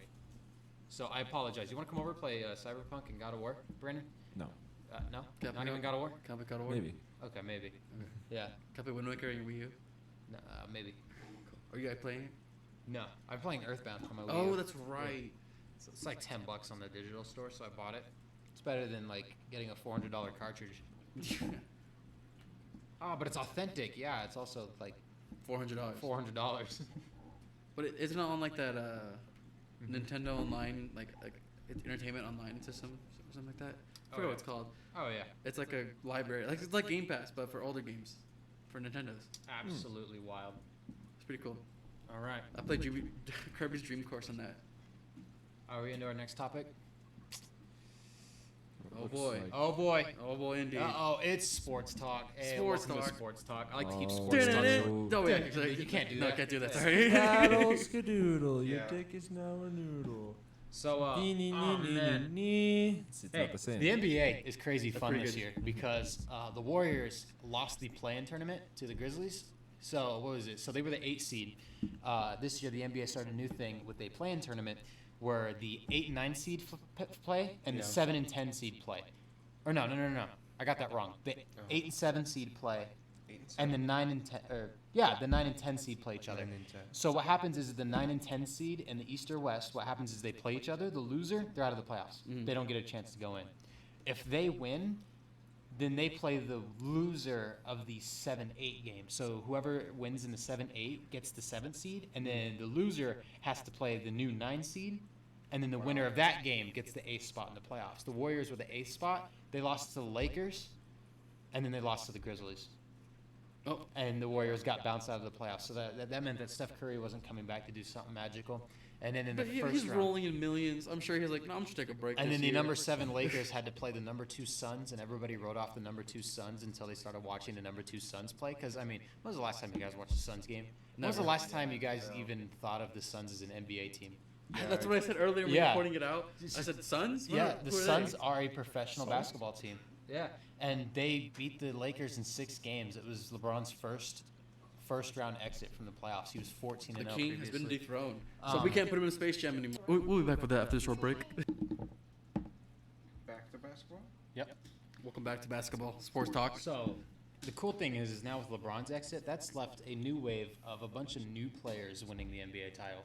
So I apologize. You want to come over and play Cyberpunk and God of War, Brandon? No, No? Yeah, Not even God of War? Can I play God of War? maybe. Okay, maybe. Okay. Yeah. Can I play Wind Waker and Wii U? No, maybe. Cool. Are you guys playing it? No. I'm playing Earthbound on my Wii Oh, U. that's right. So it's like $10 on the digital store, so I bought it. It's better than like getting a $400 cartridge. Oh, but it's authentic. Yeah, it's also like $400. $400. But isn't it on like that Nintendo Online, like entertainment online system or something like that? I forget yeah. what it's called. Oh yeah, It's like a library, like it's like Game Pass, but for older games, for Nintendos. absolutely wild. It's pretty cool. All right, I played Kirby's Dream Course on that. are we into our next topic? Oh Looks boy. like- Oh boy. Oh boy, indeed. Oh, it's sports talk. Hey, Sports welcome to talk. sports talk. I like to keep Oh. sports talk. Dun-dun-dun. No, wait, Dude, actually, you can't do No, I that. can't do that. Sorry. Paddle skadoodle, your Yeah. dick is now a noodle. So, oh, Nee, man. It's Hey, not the same. the NBA is crazy That's fun pretty this good. year because the Warriors lost the play-in tournament to the Grizzlies. So what was it? So they were the 8 seed. This year the NBA started a new thing with a play-in tournament where the 8 and 9 seed play and the Yeah. 7 and 10 seed play. Or no. I got that wrong. The 8 and 7 seed play 8 and and the 7, 9 and 10 the 9 and 10 seed play each other. 9 and 10. So what happens is the 9 and 10 seed in the East or West, what happens is they play each other. The loser, they're out of the playoffs. Mm. They don't get a chance to go in. If they win, then they play the loser of the 7-8 game. So whoever wins in the 7-8 gets the 7th seed, and then the loser has to play the new 9 seed, and then the winner of that game gets the 8th spot in the playoffs. The Warriors were the 8th spot. They lost to the Lakers, and then they lost to the Grizzlies. Oh, And the Warriors got bounced out of the playoffs. So that meant that Steph Curry wasn't coming back to do something magical. And then in the but yeah, first he's round, rolling in millions. I'm sure he's like, no, I'm just take a break. and this then the year. number 7 Lakers had to play the number 2 Suns, and everybody wrote off the number 2 Suns until they started watching the number 2 Suns play. Because I mean, when was the last time you guys watched a Suns game? When was the Never. last time you guys even thought of the Suns as an NBA team? That's what I said earlier when Yeah. recording it out. I said Suns. Yeah, What- the who are they? Suns are a professional Suns? basketball team. Yeah, and they beat the Lakers in 6 games. It was LeBron's first round exit from the playoffs. He was 14 The and 0 king previously. has been dethroned. So we can't put him in Space Jam anymore. We'll be back with that after this short break. Back to basketball. Yep. Welcome back to basketball sports talk. So the cool thing is now with LeBron's exit, that's left a new wave of a bunch of new players winning the NBA title.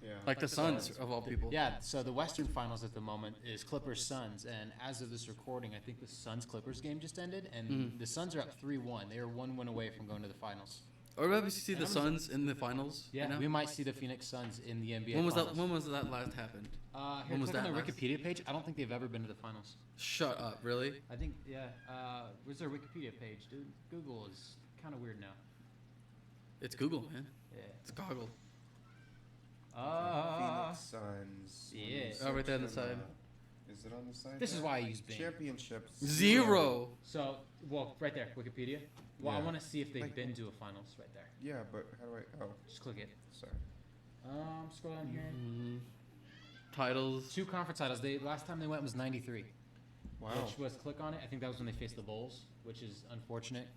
Yeah. Like the Suns of all people. Yeah, so the Western Finals at the moment is Clippers-Suns, and as of this recording, I think the Suns-Clippers game just ended, and the Suns are up 3-1. They are 1 win away from going to the finals. Or maybe see the Suns in the finals. Yeah, you know? we might see the Phoenix Suns in the NBA When was finals. that? When was that last happened? Here, when was click on that their last? Wikipedia page. I don't think they've ever been to the finals. Shut up! Really? I think, yeah. Where's their Wikipedia page, dude? Google is kind of weird now. It's Google, man. Yeah. It's Goggle. Phoenix Suns. yeah. Oh, right there on the Section, side. Is it on the side? This is there? why I use Bing. Championships. 0. So, well, right there, Wikipedia. Well, I Yeah. want to see if they've Like- been to a finals right there. Yeah, but how do I? Oh, Just click it. sorry. Scroll down here. Titles. 2 conference titles. Last time they went was 93. Wow. Which was, click on it. I think that was when they faced the Bulls, which is unfortunate.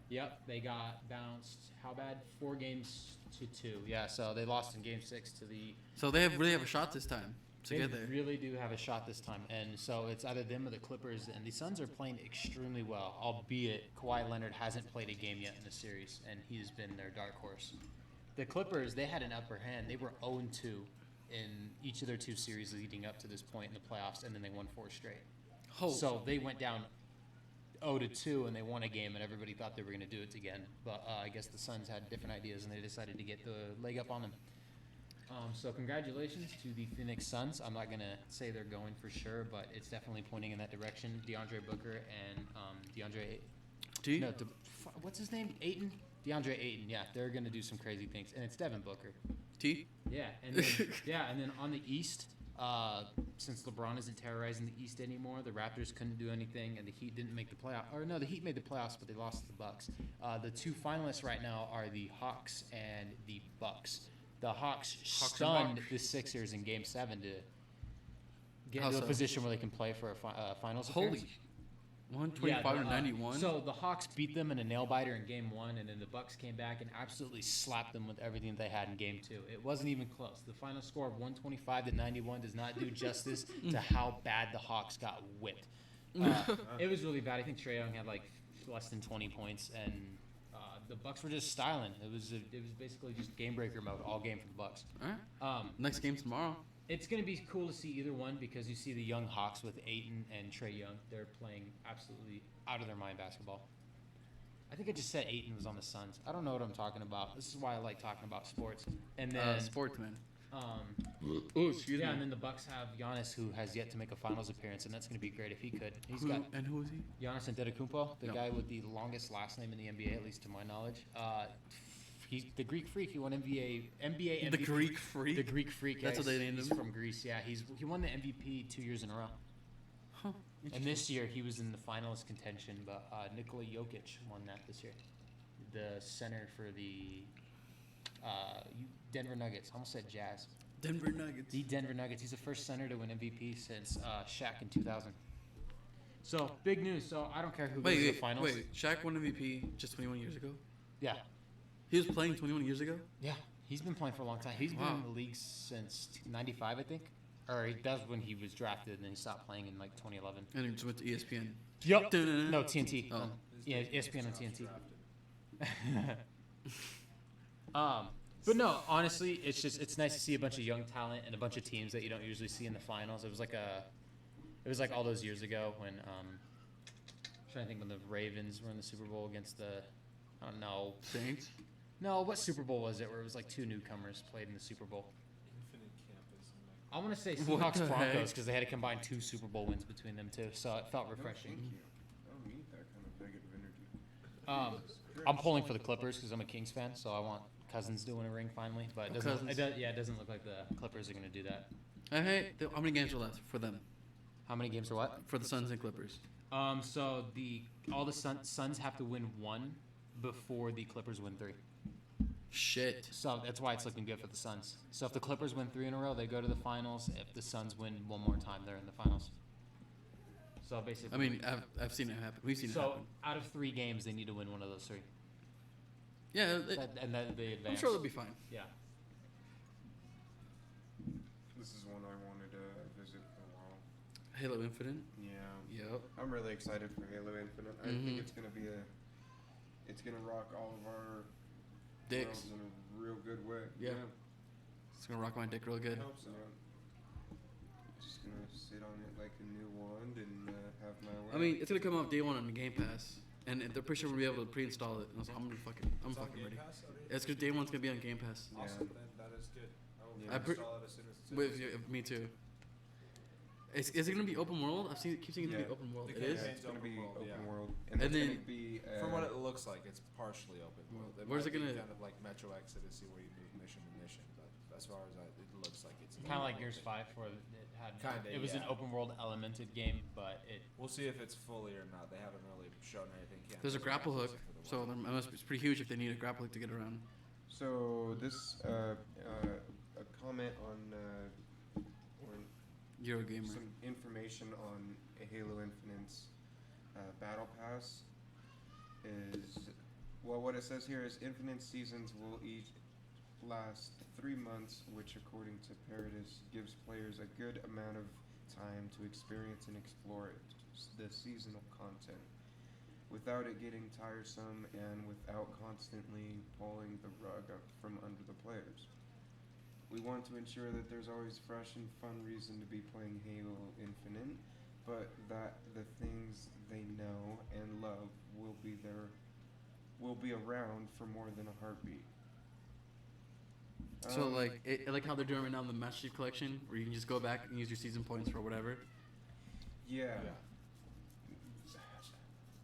Yep, they got bounced. How bad? 4 games to 2. Yeah, so they lost in game 6 to the. So they really have a shot this time to They get there. really do have a shot this time, and so it's either them or the Clippers. And the Suns are playing extremely well, albeit Kawhi Leonard hasn't played a game yet in the series, and he's been their dark horse. The Clippers, they had an upper hand. They were 0-2 in each of their 2 series leading up to this point in the playoffs, and then they won 4 straight. Oh. So they went down 0-2 and they won a game, and everybody thought they were going to do it again. But I guess the Suns had different ideas, and they decided to get the leg up on them. So congratulations to the Phoenix Suns. I'm not going to say they're going for sure, but it's definitely pointing in that direction. DeAndre Booker and T? no, what's his name? Ayton? DeAndre Ayton. Yeah, they're going to do some crazy things, and it's Devin Booker. T? Yeah, and then, and then on the East, since LeBron isn't terrorizing the East anymore, the Raptors couldn't do anything, and the Heat didn't make the playoff. Or no, the Heat made the playoffs, but they lost to the Bucks. The 2 finalists right now are the Hawks and the Bucks. The Hawks stunned the Sixers in Game 7 to get How into a so? position where they can play for a finals appearance. Holy. 125 to 91. So the Hawks beat them in a nail biter in Game 1, and then the Bucks came back and absolutely slapped them with everything they had in Game 2. It wasn't even close. The final score of 125 to 91 does not do justice to how bad the Hawks got whipped. It was really bad. I think Trae Young had like less than 20 points, and the Bucks were just styling. It was basically just game breaker mode all game for the Bucks. All right. Next game's tomorrow. It's going to be cool to see either one because you see the young Hawks with Ayton and Trae Young. They're playing absolutely out of their mind basketball. I think I just said Ayton was on the Suns. I don't know what I'm talking about. This is why I like talking about sports. And then Sportsman. oh, excuse me. And then the Bucks have Giannis, who has yet to make a finals appearance, and that's going to be great if he could. He's got Who is he? Giannis Antetokounmpo, the No. guy with the longest last name in the NBA, at least to my knowledge. He's the Greek Freak. He won NBA MVP. The Greek Freak? The Greek Freak. That's yeah, what they named he's him? from Greece. Yeah, he won the MVP 2 years in a row. Huh. And this year he was in the finals contention, but Nikola Jokic won that this year. The center for the Denver Nuggets. I almost said Jazz. Denver Nuggets. The Denver Nuggets. He's the first center to win MVP since Shaq in 2000. So big news. So I don't care who goes to the finals. Wait. Shaq won MVP just 21 years ago? Yeah, He was playing 21 years ago? yeah. He's been playing for a long time. He's been Wow. in the league since '95, I think. Or that's when he was drafted, and then he stopped playing in like 2011. And he just went to ESPN. Yep. Dun-dun-dun. No, TNT. Oh. Yeah, ESPN on TNT. But no, honestly, it's nice to see a bunch of young talent and a bunch of teams that you don't usually see in the finals. It was like all those years ago when I'm trying to think when the Ravens were in the Super Bowl against the I don't know. Saints? No, what Super Bowl was it where it was like 2 newcomers played in the Super Bowl? Infinite Campus. I want to say What Seahawks the Broncos heck? because they had to combine 2 Super Bowl wins between them too, so it felt refreshing. Thank you. I don't need that kind of negative energy. I'm pulling for the Clippers because I'm a Kings fan, so I want Cousins to win a ring finally. But it doesn't. Cousins. It doesn't look like the Clippers are going to do that. Hey, how many games are left for them? How many games are what? For the Suns and Clippers? So all the Suns have to win 1 before the Clippers win 3. Shit. So that's why it's looking good for the Suns. So if the Clippers win 3 in a row, they go to the finals. If the Suns win one more time, they're in the finals. So basically, I mean, I've seen it happen. We've seen it so happen. out of 3 games, they need to win one of those 3. Yeah, And then they advance. I'm sure they'll be fine. Yeah. This is one I wanted to visit for a while. Halo Infinite. Yeah. Yep. I'm really excited for Halo Infinite. I think it's gonna be it's gonna rock all of our Dicks. worlds in a real good way. Yeah. It's gonna rock my dick real good. I hope so. Just gonna sit on it like a new wand and have my way. I mean, it's gonna come out day 1 on the Game Pass, and they're pretty sure we'll be able to pre-install it. And so I'm It's fucking on ready. Game Pass already? It's because day 1's gonna be on Game Pass. Yeah. Awesome, then that is good. I will Yeah. install it as soon as it's With me too. Is it gonna be open world? Keep seeing it to Yeah. be open world. The It campaign- is. Yeah, it's gonna open be world, open yeah. world, And it's then- gonna be From what it looks like, it's partially open. Well, It where's might it gonna- be kind of like Metro Exodus, see where you move mission to mission, but as far as it looks like it's Kind of like Gears 5, where it had Kinda, it was an yeah. open world elemented game, but it We'll see if it's fully or not. They haven't really shown anything. There's a grapple hook, so it's pretty huge if they need a grapple hook to get around. So this a comment on Eurogamer. some information on Halo Infinite's Battle Pass is, well, what it says here is Infinite seasons will each last 3 months, which according to Paradis gives players a good amount of time to experience and explore the seasonal content without it getting tiresome and without constantly pulling the rug up from under the players. We want to ensure that there's always fresh and fun reason to be playing Halo Infinite, but that the things they know and love will be around for more than a heartbeat. So like how they're doing right now in the Master Chief Collection, where you can just go back and use your season points for whatever. Yeah.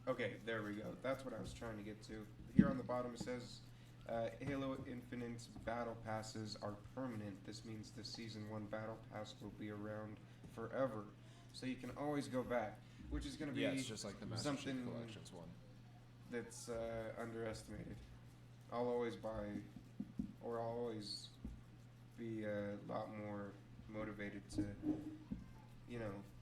Okay, there we go. That's what I was trying to get to. Here on the bottom it says, Halo Infinite's battle passes are permanent. This means the Season 1 battle pass will be around forever. So you can always go back, which is going to be it's just like the Master Chief something Collections one. that's underestimated. I'll always buy, or I'll always be a lot more motivated to,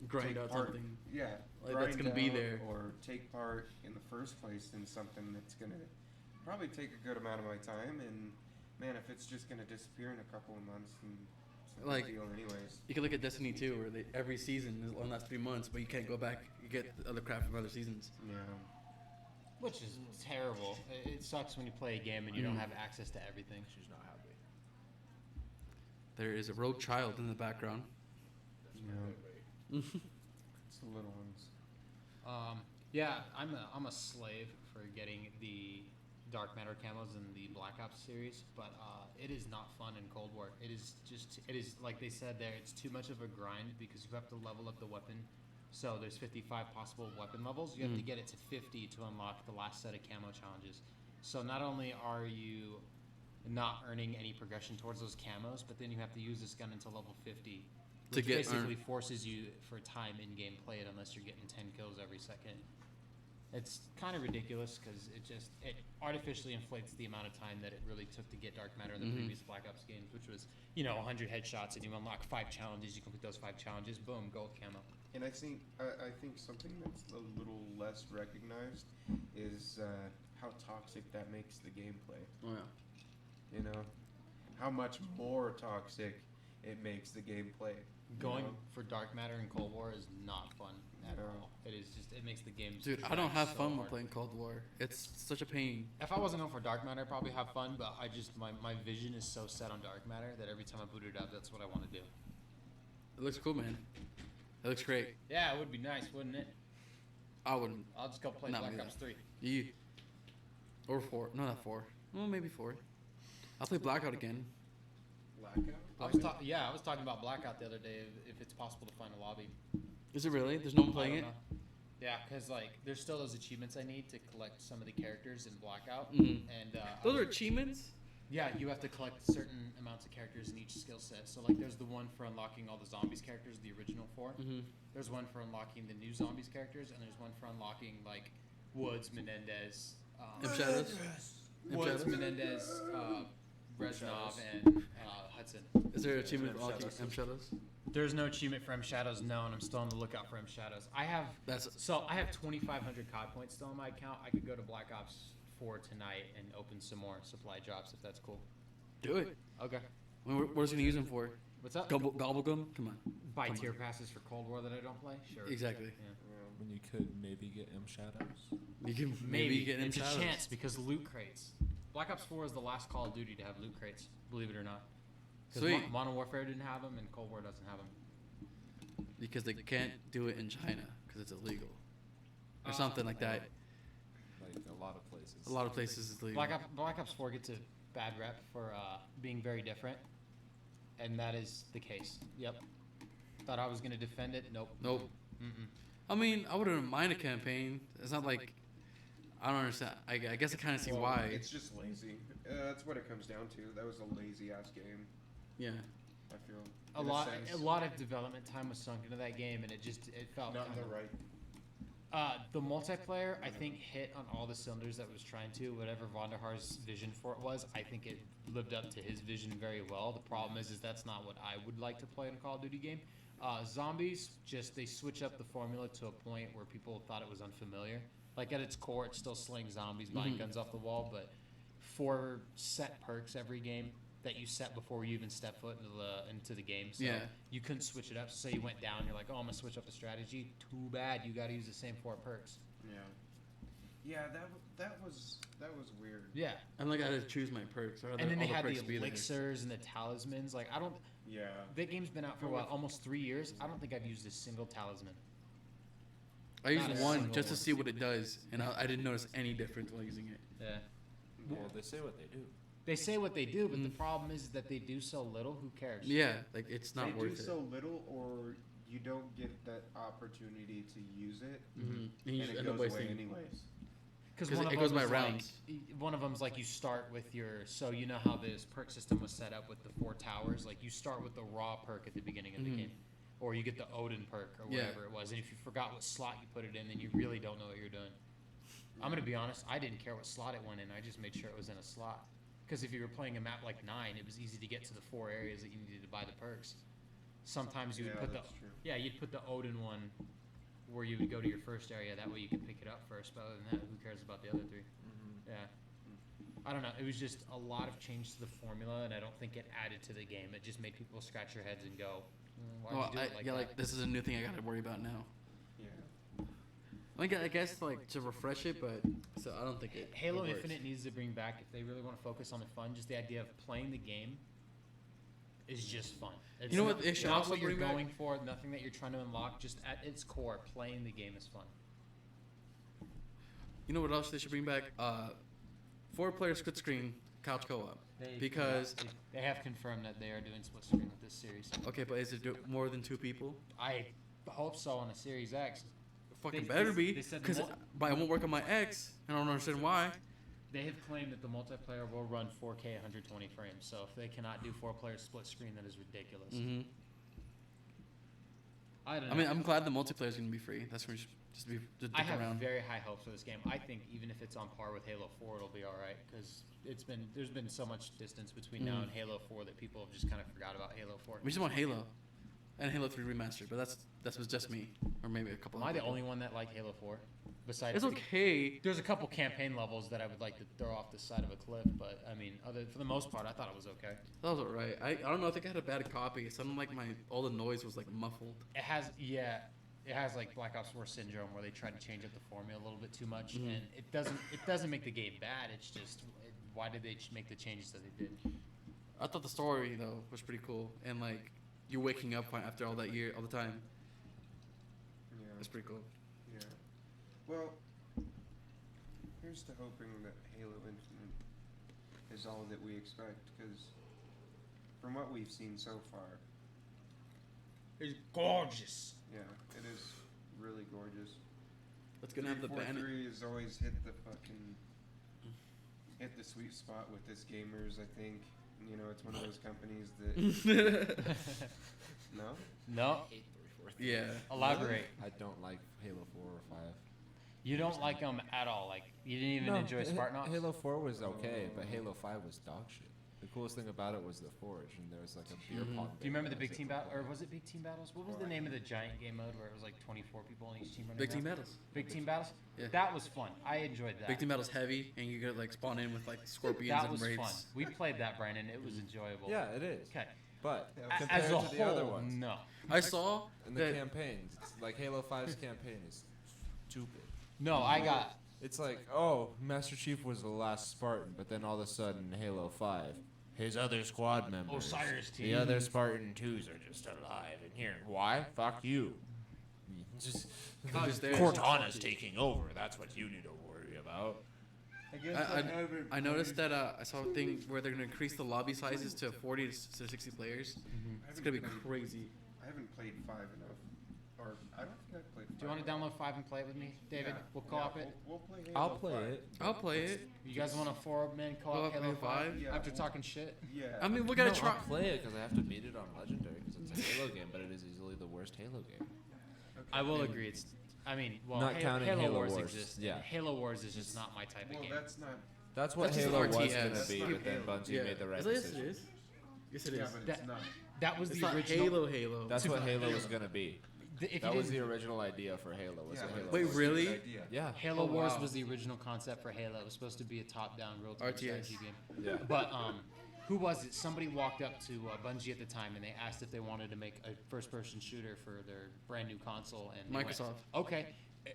Grind take out part, something. Yeah, Like, that's grind gonna be out there. or take part in the first place in something that's gonna probably take a good amount of my time. And man, if it's just gonna disappear in a couple of months, then it's no Like- big deal anyways. You can look at Destiny 2, where every season is only lasts 3 months, but you can't go back. You get the other crap from other seasons. Yeah. which is terrible. It sucks when you play a game and you don't Mhm. have access to everything. She's not happy. There is a rogue child in the background. Yeah. It's the little ones. Yeah, I'm a slave for getting the Dark Matter camos in the Black Ops series, but it is not fun in Cold War. It is like they said there. It's too much of a grind because you have to level up the weapon. So there's 55 possible weapon levels. You have to get it to 50 to unlock the last set of camo challenges. So not only are you not earning any progression towards those camos, but then you have to use this gun until level 50, To which get basically forces you for time in game play it unless you're getting 10 kills every second. It's kind of ridiculous because it artificially inflates the amount of time that it really took to get Dark Matter in the previous Black Ops games, which was 100 headshots and you unlock 5 challenges. You complete those 5 challenges, boom, gold camo. And I think something that's a little less recognized is how toxic that makes the gameplay. Oh yeah. You know, how much more toxic it makes the gameplay. Going you know? for Dark Matter in Cold War is not fun at No. all. It is just, it makes the game. Dude, I drag don't have so fun while hard. playing Cold War. It's such a pain. If I wasn't going for Dark Matter, I'd probably have fun, but my vision is so set on Dark Matter that every time I boot it up, that's what I want to do. It looks cool, man. It looks great. Yeah, it would be nice, wouldn't it? I wouldn't. I'll just go play Not Black me Ops 3. You. Or 4. No, not 4. Well, maybe 4. I'll play Blackout again. Blackout. I was talking about Blackout the other day, if it's possible to find a lobby. Is it really? There's no one playing I it? don't know. Yeah, because there's still those achievements I need to collect some of the characters in Blackout. Mhm. And Those are achievements? yeah, you have to collect certain amounts of characters in each skill set. So there's the one for unlocking all the zombies characters, the original 4. Mm-hmm. There's one for unlocking the new zombies characters, and there's one for unlocking Woods, Menendez, M. Shadows? M. Woods, Shadows? Menendez, Reznov and Hudson. Is there an achievement M for unlocking Shadows. M Shadows? There's no achievement for M Shadows, no, and I'm still on the lookout for M Shadows. I have 2,500 COD points still in my account. I could go to Black Ops 4 tonight and open some more supply drops if that's cool. Do it. Okay. What's he gonna use them for? What's up? Gobblegum? Come on. Buy tier passes for Cold War that I don't play? Sure. Exactly. Yeah. When you could maybe get M Shadows. You can Maybe get M it's Shadows. a chance because loot crates. Black Ops 4 is the last Call of Duty to have loot crates, believe it or not. Because Sweet. Modern Warfare didn't have them and Cold War doesn't have them. Because they can't do it in China because it's illegal, or something like that. Like a lot of places. A lot of places it's illegal. Black Ops 4 gets a bad rep for being very different, and that is the case. Yep. Thought I was gonna defend it. Nope. Nope. Mm-mm. I mean, I wouldn't mind a campaign. It's not like I don't understand. I guess I kind of see why. It's just lazy. That's what it comes down to. That was a lazy ass game. Yeah. I feel. A in lot sense. of development time was sunk into that game, and it felt Not in kinda- the right. The multiplayer, I think, hit on all the cylinders that it was trying to. Whatever Vonderhaar's vision for it was, I think it lived up to his vision very well. The problem is that's not what I would like to play in a Call of Duty game. Zombies, they switch up the formula to a point where people thought it was unfamiliar. Like at its core, it's still slaying zombies, buying guns off the wall, but 4 set perks every game that you set before you even step foot into the game. So Yeah. you couldn't switch it up. So say you went down, you're like, oh, I'm gonna switch up the strategy. Too bad, you got to use the same 4 perks. Yeah. Yeah, that was weird. Yeah. I'm like I had to choose my perks. And then they had the elixirs and the talismans. Like Yeah. that game's been out for what, almost 3 years. I don't think I've used a single talisman. I used not a one single just to one. see what it does, and I didn't notice any difference while using it. Yeah. Well, they say what they do. They say what they do, but the problem is that they do so little. Who cares? Yeah, like it's not they worth do it. so little, or you don't get that opportunity to use it, Mm-hmm. And you and just it end up goes away wasting. anyways. Because 'Cause one it of goes them by is rounds. one of them's like you start with your. So you know how this perk system was set up with the 4 towers. Like you start with the raw perk at the beginning of the Mhm. game, or you get the Odin perk or Yeah. whatever it was. And if you forgot what slot you put it in, then you really don't know what you're doing. I'm gonna be honest. I didn't care what slot it went in. I just made sure it was in a slot. Because if you were playing a map like 9, it was easy to get to the 4 areas that you needed to buy the perks. Sometimes you would put that's true. you'd put the Odin one where you would go to your first area. That way you could pick it up first. But other than that, who cares about the other 3? Mm-hmm. Yeah. I don't know. It was just a lot of change to the formula, and I don't think it added to the game. It just made people scratch their heads and go, "Why'd Well, you do it like yeah, that?" like this is a new thing I got to worry about now. Yeah. I guess like to refresh it, but so I don't think it. Halo it works. Infinite needs to bring back, if they really want to focus on the fun, just the idea of playing the game is just fun. It's You know what not- they should not also what you're bring back? going for, nothing that you're trying to unlock. Just at its core, playing the game is fun. You know what else they should bring back? 4-player split screen couch co-op. Because they have confirmed that they are doing split screen with this series. okay, but is it more than 2 people? I hope so on a Series X. Fucking They- better they- be, they said because but it won't work on my X. I don't understand why. They have claimed that the multiplayer will run 4K 120 frames. So if they cannot do 4-player split screen, that is ridiculous. Mm-hmm. I don't know. I mean, I'm glad the multiplayer is gonna be free. That's where just I dick have around. very high hopes for this game. I think even if it's on par with Halo 4, it'll be all right because there's been so much distance between now and Halo 4 that people have just kind of forgot about Halo 4. We just want Halo, and Halo 3 remastered, but that was just me, or maybe a couple. Am I other the people. only one that liked Halo 4? Besides, It's okay. There's a couple campaign levels that I would like to throw off the side of a cliff, but I mean, for the most part, I thought it was okay. That was alright. I don't know. I think I had a bad copy. It sounded like all the noise was like muffled. It has like Black Ops 4 syndrome where they tried to change up the formula a little bit too much, Mhm. and it doesn't make the game bad. It's just why did they make the changes that they did? I thought the story though was pretty cool, and like you're waking up after all that year, all the time. Yeah. It's pretty cool. Yeah. Well, here's to hoping that Halo Infinite is all that we expect, because from what we've seen so far, It's gorgeous. yeah, it is really gorgeous. That's gonna have the ban. 343 has always hit the sweet spot with its gamers. I think it's one of those companies that no. No, Yeah. elaborate. I don't like Halo 4 or 5. You don't like them at all. Like you didn't even enjoy Spartan Ops. Halo 4 was okay, but Halo 5 was dog shit. The coolest thing about it was the forge, and there was like a beer Mhm. pong. Do you remember the game big team battle, or was it big team battles? What was the name of the giant game mode where it was like 24 people in each team running Big team around? battles. Big team battles. Yeah. That was fun. I enjoyed that. Big team battles heavy, and you could like spawn in with like scorpions That and was wraiths. fun. We played that, Brandon. It was enjoyable. Yeah, it is. Okay. But As compared a to whole, the other ones, no. I saw in the that. campaigns, it's like Halo 5's campaign is stupid. No, I got. It's like, oh, Master Chief was the last Spartan, but then all of a sudden, Halo 5, his other squad members, Cyrus the team. other Spartan 2s are just alive in here. Why? Fuck you. Just Just there. Cortana's taking over. That's what you need to worry about. I noticed that I saw a thing where they're gonna increase the lobby sizes to 40 to 60 players. It's gonna be crazy. I haven't played 5 enough. Or I don't think I've played 5. Do you want to download 5 and play it with me, David? We'll co-op it. We'll play Halo I'll play 5. it. I'll play it. You guys want a 4-man co-op Co-op Halo Halo 5? 5? Yeah, After we'll- talking shit? Yeah. I mean, we gotta No, try. I'll play it because I have to beat it on Legendary because it's a Halo game, but it is easily the worst Halo game. Okay. I will agree. It's. I mean, well, Not counting Halo Wars Wars, exists. yeah. Halo Wars is just not my type of Well, game. that's not. That's what That's just Halo was RTS. going to That's be, not but then Halo. Bungie made the right Yes, it decision. is. Yes, it Yeah, is. but That- it's not. That was It's the not original. Halo. That's what Halo was going to be. If That you was the didn't- original idea for Halo. Was Yeah, a but Halo. it's Wait, a stupid really? idea. Yeah. Halo Oh, Wars wow. was the original concept for Halo. It was supposed to be a top-down, real-time RTS. strategy game. Yeah. But who was it? Somebody walked up to Bungie at the time and they asked if they wanted to make a first-person shooter for their brand new console. And they went, Microsoft. okay.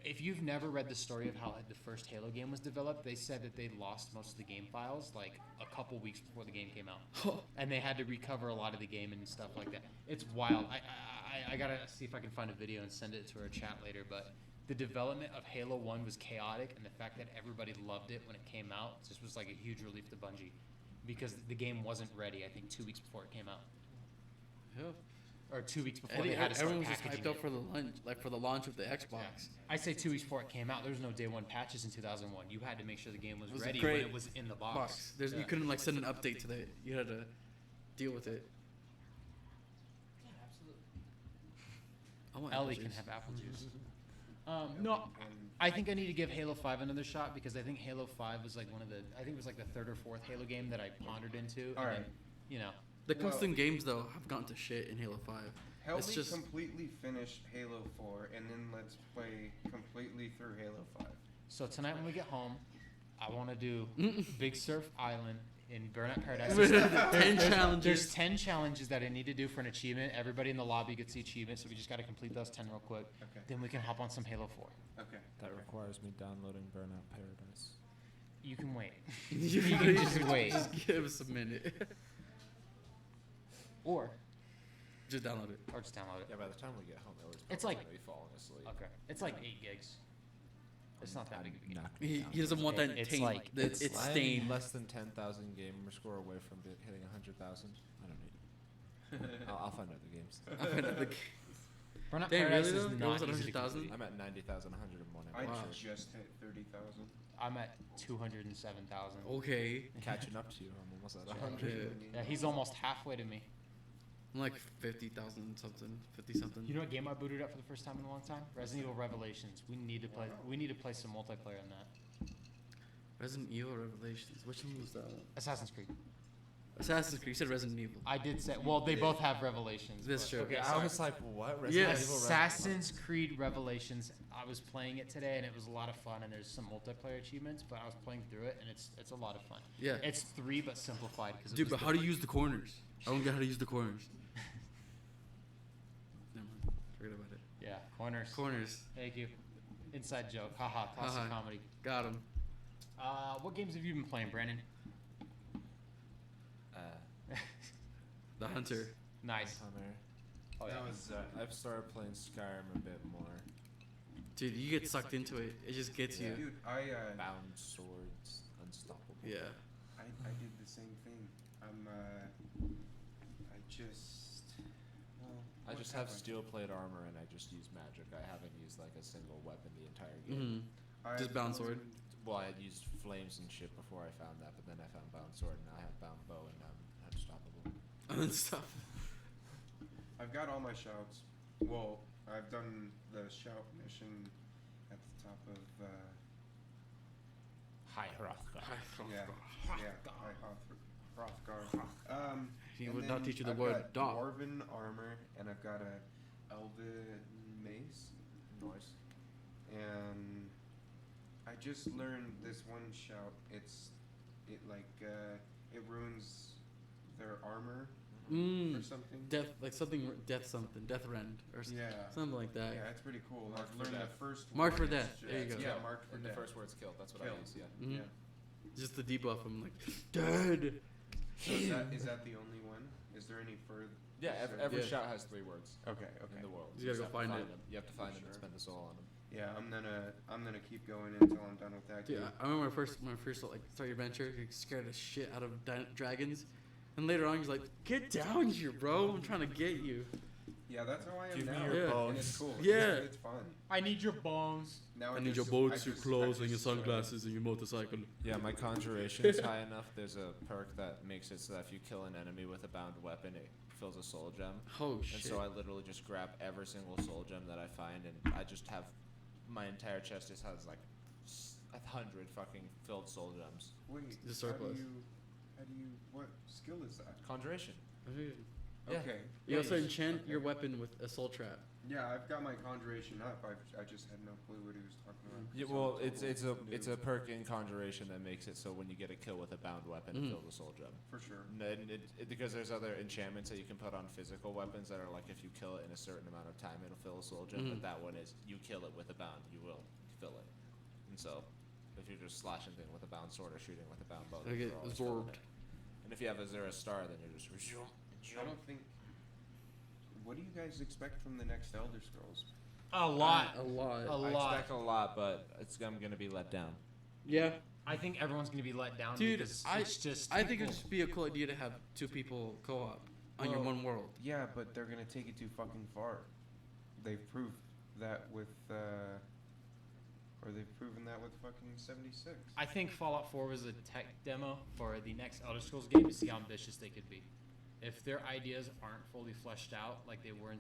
If you've never read the story of how the first Halo game was developed, they said that they lost most of the game files like a couple weeks before the game came out, and they had to recover a lot of the game and stuff like that. It's wild. I gotta see if I can find a video and send it to our chat later. But the development of Halo 1 was chaotic, and the fact that everybody loved it when it came out just was like a huge relief to Bungie, because the game wasn't ready. I think 2 weeks before it came out, Yeah. or 2 weeks before they had to start Everyone was just packaging hyped up it. for the launch, like for the launch of the Xbox. Yeah. I say 2 weeks before it came out. There was no day one patches in 2001. You had to make sure the game was, It was ready great. when it was in the box. Box. There's, Yeah. You couldn't like send an update to the. You had to deal with it. Yeah, absolutely. I want Ellie apple can juice. have apple juice. No, And I think I need to give Halo 5 another shot because I think Halo 5 was like one of the. I think it was like the 3rd or 4th Halo game that I pondered into. All and right. then, you know, The Well- custom games though have gone to shit in Halo 5. help It's me just- completely finish Halo 4, and then let's play completely through Halo 5. so tonight when we get home, I want to do Big Surf Island in Burnout Paradise. 10 There's challenges. 10 challenges that I need to do for an achievement. Everybody in the lobby gets the achievement, so we just got to complete those 10 real quick. Okay. Then we can hop on some Halo 4. Okay. That okay. requires me downloading Burnout Paradise. You can wait. You can just wait. Just give us a minute. Or Just download it. just download it. Yeah, by the time we get home, Ellie's It's probably like- gonna be falling asleep. Okay. It's like 8 gigs. It's not that big of a game. He doesn't want that It's taint. like- it's I'm stained. less than 10,000 gamer score away from hitting 100,000. I don't need it. I'll find other games. Burnout Dang, Paradise really is though? It not was at easy to 100,000? complete. I'm at 90,101. I Wow. just hit 30,000. I'm at 207,000. Okay. Catching up to you. I'm almost at So I'm 100. really- Yeah, he's almost halfway to me. I'm like 50,000 something. 50 something. You know what game I booted up for the first time in a long time? Resident Evil Revelations. We need to play. We need to play some multiplayer on that. Resident Evil Revelations. Which one was that? Assassin's Creed. Assassin's Creed. You said Resident Evil. I did say. Well, they both have Revelations. That's but- true. Okay, I sorry. was like, what? Yeah. Resident Evil Assassin's Creed Revelations. I was playing it today and it was a lot of fun. And there's some multiplayer achievements, but I was playing through it and it's a lot of fun. Yeah. It's 3 but simplified because. Dude, but how do you use the corners? I don't get how to use the corners. Never mind. Forget about it. Yeah, corners. Corners. Thank you. Inside joke. Haha. Classic Haha. comedy. Got him. What games have you been playing, Brandon? The Hunter. Nice. Hunter. Oh yeah. That was, I've started playing Skyrim a bit more. Dude, you get sucked into it. It just gets you. dude, Bound swords, unstoppable. Yeah. I did the same thing. I just. Well, I what just have happened? steel plate armor and I just use magic. I haven't used like a single weapon the entire game. Mm-hmm. Just bound sword. Well, I had used flames and shit before I found that, but then I found bound sword and now I have bound bow and now I'm unstoppable. Unstoppable. I've got all my shouts. Well, I've done the shout mission at the top of. Hi, Hrothgar. Yeah, yeah. He and would then not teach you the I've word got dog. Dwarven armor, and I've got a Elven mace, Noise. and I just learned this one shout. It ruins their armor or something. Death, like something, death rend, or Yeah. something like that. Yeah, it's pretty cool. Mark I've for learned the death. first Mark one for is death. just- There you go. Yeah, mark for And the death. first word's killed. That's what I Killed. use. Yeah. Mhm. Yeah. Just the debuff. I'm like, dead. So is that the only one? Is there any further? Yeah. Every Yeah. shout has 3 words Okay. in the world. You gotta just go have to find it. them. You have to find them Sure. and spend a soul on them. Yeah, I'm gonna keep going until I'm done with that Dude, game. I remember when I first like started adventure, you scared the shit out of dragons, and later on you're like, get down here, bro. I'm trying to get you. Yeah, that's how I am Give me now. your Yeah. And it's bones. cool. Yeah. It's fun. I need your bones. Now I I need your just- boats, I your just- clothes, I and your just, sunglasses, and your motorcycle. Yeah, my conjuration is high enough. There's a perk that makes it so that if you kill an enemy with a bound weapon, it fills a soul gem. Oh And shit. so I literally just grab every single soul gem that I find, and I just have my entire chest just has like 100 fucking filled soul gems. Wait, The surplus. what skill is that? Conjuration. Yeah. Okay. You also Nice. enchant Okay. your weapon with a soul trap. Yeah, I've got my conjuration up. I just had no clue what he was talking about. Yeah, well, it's a perk in conjuration that makes it so when you get a kill with a bound weapon, it Mhm. fills a soul gem. For sure. And because there's other enchantments that you can put on physical weapons that are like if you kill it in a certain amount of time, it'll fill a soul gem. Mhm. But that one is you kill it with a bound, you will fill it. And so, if you're just slashing thing with a bound sword or shooting with a bound bow, It'll get you're always filling absorbed. it. And if you have a Zera star, then you're just. I don't think. What do you guys expect from the next Elder Scrolls? A lot. A lot. A I lot. expect a lot, but I'm gonna be let down. Yeah. I think everyone's gonna be let down Dude, because I it's just. I think people- it'd just be a cool idea to have 2 people co-op on your Well, one world. Yeah, but they're gonna take it too fucking far. They've proved that with, or they've proven that with fucking 76. I think Fallout 4 was a tech demo for the next Elder Scrolls game to see how ambitious they could be. If their ideas aren't fully fleshed out like they were in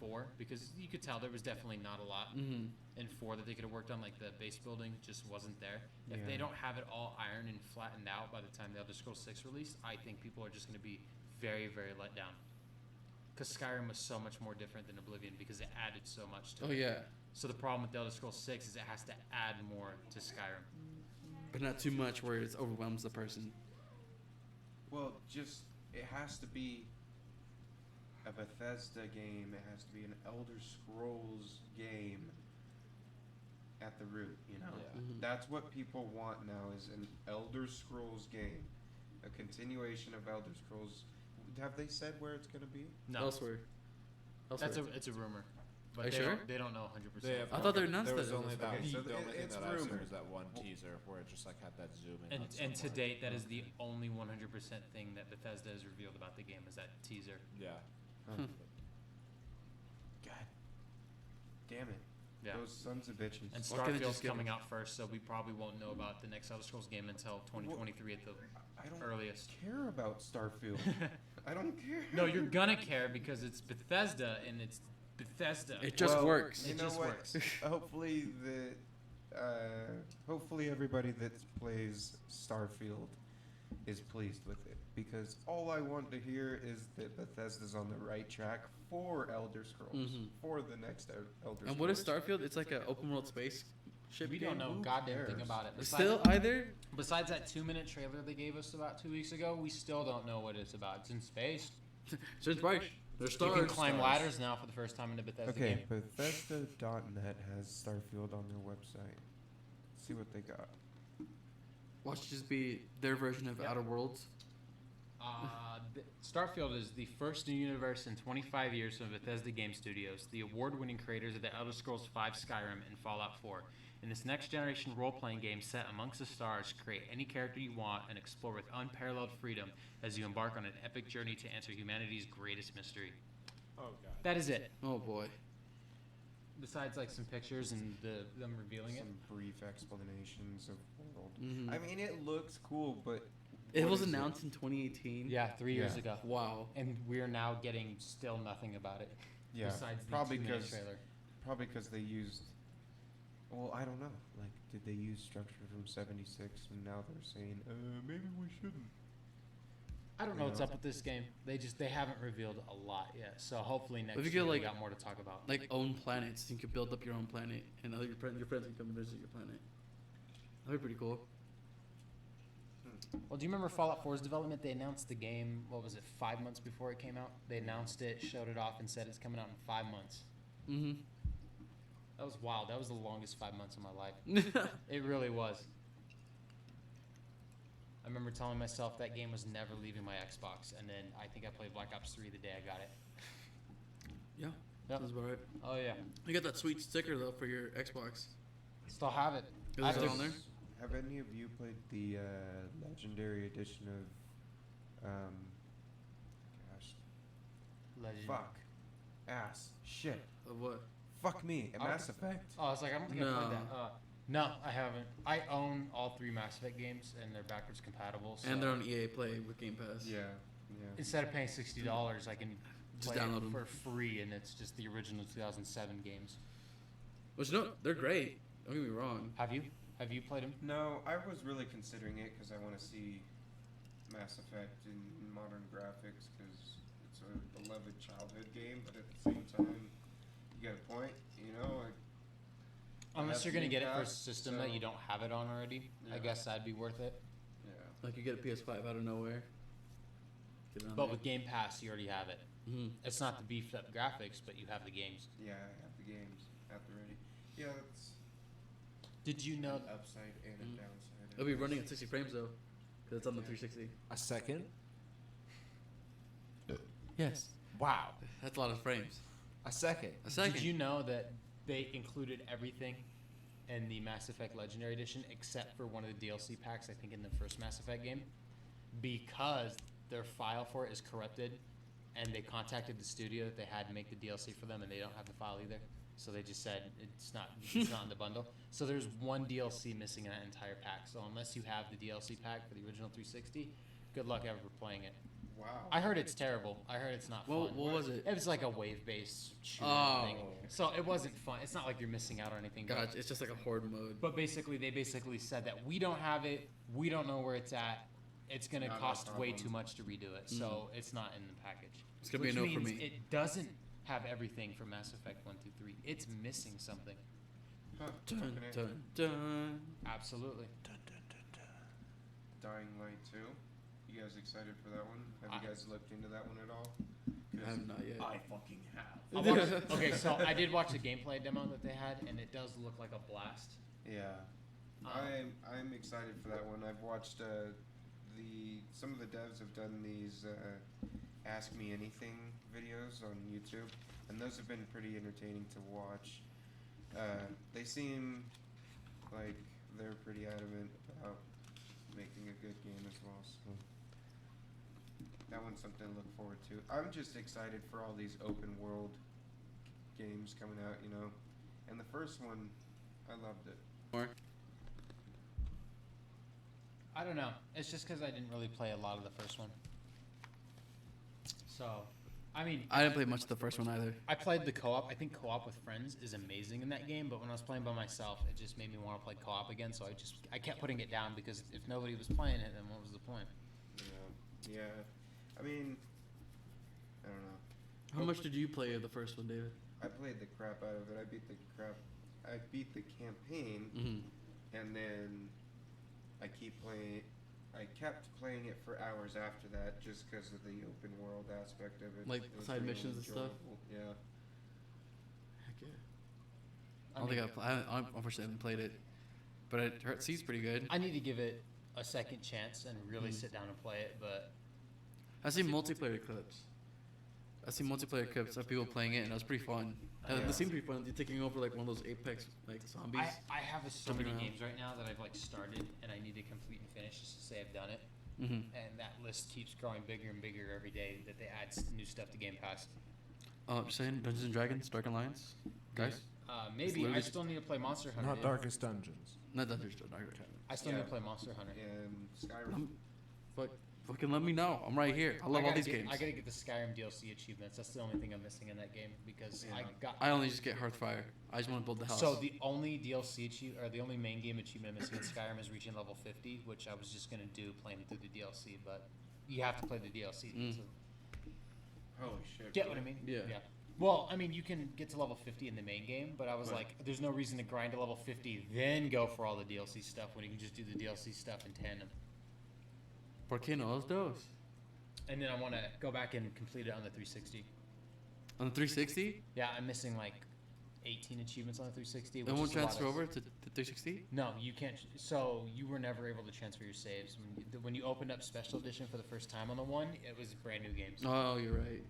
4, because you could tell there was definitely not a lot Mm-hmm. in 4 that they could have worked on, like the base building just wasn't there. If they Yeah. don't have it all ironed and flattened out by the time the Elder Scrolls 6 release, I think people are just going to be very, very let down. Because Skyrim was so much more different than Oblivion because it added so much to Oh it. yeah, So the problem with the Elder Scrolls 6 is it has to add more to Skyrim. but not too much where it overwhelms the person. Well, it has to be a Bethesda game. It has to be an Elder Scrolls game at the root, you know? Yeah. Mhm. That's what people want now is an Elder Scrolls game. A continuation of Elder Scrolls. Have they said where it's going to be? No, Elsewhere. it's a rumor. But Are you they sure? Don't know 100%. They have I thought they announced there was that it only was that. okay, so the only thing it's that I've seen rumored. was that one teaser where it just like had that zoom in. on And to someone. date, that is the only 100% thing that Bethesda has revealed about the game is that teaser. Yeah. Hmm. God damn it. Yeah. Those sons of bitches. And Why can't they Starfield's just give coming it- out first, so we probably won't know about the next Elder Scrolls game until 2023 at the I don't earliest. care about Starfield. I don't care. No, you're gonna care because it's Bethesda and it's Bethesda. It just Well, works. You It know just what? works. Hopefully everybody that plays Starfield is pleased with it, because all I want to hear is that Bethesda's on the right track for Elder Scrolls, Mhm. for the next Elder Scrolls. And what is Starfield? It's like an open world space ship We game. don't know Who goddamn thing cares? about it. Still either. Besides that 2-minute trailer they gave us about 2 weeks ago, we still don't know what it's about. It's in space. Since right, there's You can stars. climb Stars. ladders now for the first time in a Bethesda Okay, game. Bethesda.net has Starfield on their website. Let's see what they got. Watch it just be their version of Yep. Outer Worlds. Starfield is the first new universe in 25 years from Bethesda Game Studios, the award-winning creators of the Elder Scrolls V, Skyrim, and Fallout 4. In this next-generation role-playing game set amongst the stars, create any character you want and explore with unparalleled freedom as you embark on an epic journey to answer humanity's greatest mystery. Oh god. That is it. Oh boy. Besides, like, some pictures and them revealing it. Some brief explanations of world. Mhm. I mean, it looks cool, but It what was is announced in 2018. Yeah, 3 years Yeah. ago. Wow. And we're now getting still nothing about it. Yeah, Besides the probably 2-minute because trailer. they used. Well, I don't know. Like, did they use structure from '76, and now they're saying, maybe we shouldn't. I don't know You what's know? up with this game. They haven't revealed a lot yet. So hopefully next If you year get, we like- got more to talk about. Like own planets, you can build up your own planet, and other your friends can come visit your planet. That'd be pretty cool. Well, do you remember Fallout 4's development? They announced the game, what was it, 5 months before it came out? They announced it, showed it off, and said it's coming out in 5 months. Mm-hmm. That was wild. That was the longest 5 months of my life. It really was. I remember telling myself that game was never leaving my Xbox, and then I think I played Black Ops 3 the day I got it. Yeah, Yep. sounds about right. Oh, yeah. You got that sweet sticker though for your Xbox. Still have it. Is I it still just- on there? Have any of you played the legendary edition of, gosh, Legend. fuck, ass, shit, Of what? fuck me, a Oh. Mass Effect? Oh, I was like, I don't think I played that. No. No, I haven't. I own all 3 Mass Effect games, and they're backwards compatible. So And they're on EA Play with Game Pass. Yeah, yeah. instead of paying $60, I can Just play download it 'em. for free, and it's just the original 2007 games. Which no, they're great. Don't get me wrong. Have you? Have you played them? No, I was really considering it because I want to see Mass Effect in modern graphics because it's a beloved childhood game, but at the same time, you got a point, you know? Unless have you're gonna Game get it for a Pass, system that so- you don't have it on already, I Yeah. guess that'd be worth it. Yeah. Like you get a PS5 out of nowhere. Get it on But there. with Game Pass, you already have it. Mhm. It's not the beefed up graphics, but you have the games. Yeah, I have the games at the ready. Yeah, that's Did you know? an upside and a Mhm. downside. It'll be running at 60 frames though, because it's on the 360. A second? Yes. Wow. That's a lot of frames. A second. A second. Did you know that they included everything in the Mass Effect Legendary Edition except for one of the DLC packs? I think in the first Mass Effect game, because their file for it is corrupted, and they contacted the studio that they had to make the DLC for them, and they don't have the file either. So they just said it's not in the bundle. So there's one DLC missing in that entire pack. So unless you have the DLC pack for the original 360, good luck ever playing it. Wow. I heard it's terrible. I heard it's not What, fun. what was it? It was like a wave-based shooter Oh. thing. So it wasn't fun. It's not like you're missing out on anything. but- God, it's just like a horde mode. But basically, they basically said that we don't have it. We don't know where it's at. It's going to Not our cost way problem. too much to redo it. So it's not in the package. It's gonna be a Which no for means me. It doesn't have everything from Mass Effect 1 through 3. It's missing something. Huh, Dun, okay. dun, dun. Absolutely. Dying Light 2. You guys excited for that one? Have I- you guys looked into that one at all? I have not yet. fucking have. I watched- okay, so I did watch the gameplay demo that they had, and it does look like a blast. Yeah. I'm excited for that one. I've watched some of the devs have done these Ask Me Anything videos on YouTube, and those have been pretty entertaining to watch. They seem like they're pretty adamant about making a good game as well, so that one's something to look forward to. I'm just excited for all these open world games coming out, you know. And the first one, I loved it. More? I don't know. It's just because I didn't really play a lot of the first one. So, I mean, I didn't play much of the first one either. I played the co-op. I think co-op with friends is amazing in that game, but when I was playing by myself, it just made me want to play co-op again, so I kept putting it down because if nobody was playing it, then what was the point? Yeah. I mean, I don't know. How much did you play of the first one, David? I played the crap out of it. I beat the campaign, Mm-hmm. and then I kept playing it for hours after that just because of the open world aspect of it. Like It was side really missions and stuff? enjoyable. Yeah. Heck yeah. I I don't mean, think I unfortunately haven't played it, but it seems pretty good. I need to give it a second chance and really Mhm. sit down and play it, but I've seen multiplayer clips. I've seen multiplayer clips of people playing it, and it was pretty fun. Yeah. It seemed pretty fun. You're taking over like one of those Apex like zombies. I have so Jumping many around. games right now that I've like started and I need to complete and finish just to say I've done it. Mm-hmm. And that list keeps growing bigger and bigger every day that they add new stuff to Game Pass. Saying Dungeons and Dragons, Dark Alliance, guys. Maybe I literally- still need to play Monster Hunter. Not dude. Darkest Dungeons. Not Dungeons and Dragons. I still Yeah. need to play Monster Hunter. And Skyrim. Fucking let me know. I'm right here. I love all these games. I gotta get the Skyrim DLC achievements. That's the only thing I'm missing in that game because I Yeah. got. I only just get Hearthfire. I just want to build the house. So the only DLC or the only main game achievement I'm missing in Skyrim is reaching level 50, which I was just gonna do playing through the DLC, but you have to play the DLC. Mm. So, Holy shit. get what I mean? Yeah. Well, I mean, you can get to level 50 in the main game, but I was like, there's no reason to grind to level 50, then go for all the DLC stuff when you can just do the DLC stuff in tandem. ¿Por qué no los dos? And then I want to go back and complete it on the 360. On the 360? Yeah, I'm missing like 18 achievements on the 360. It which won't is a lot transfer of- over to 360? No, you can't. So you were never able to transfer your saves. When you opened up Special Edition for the first time on the one, it was brand new games. Oh, you're right.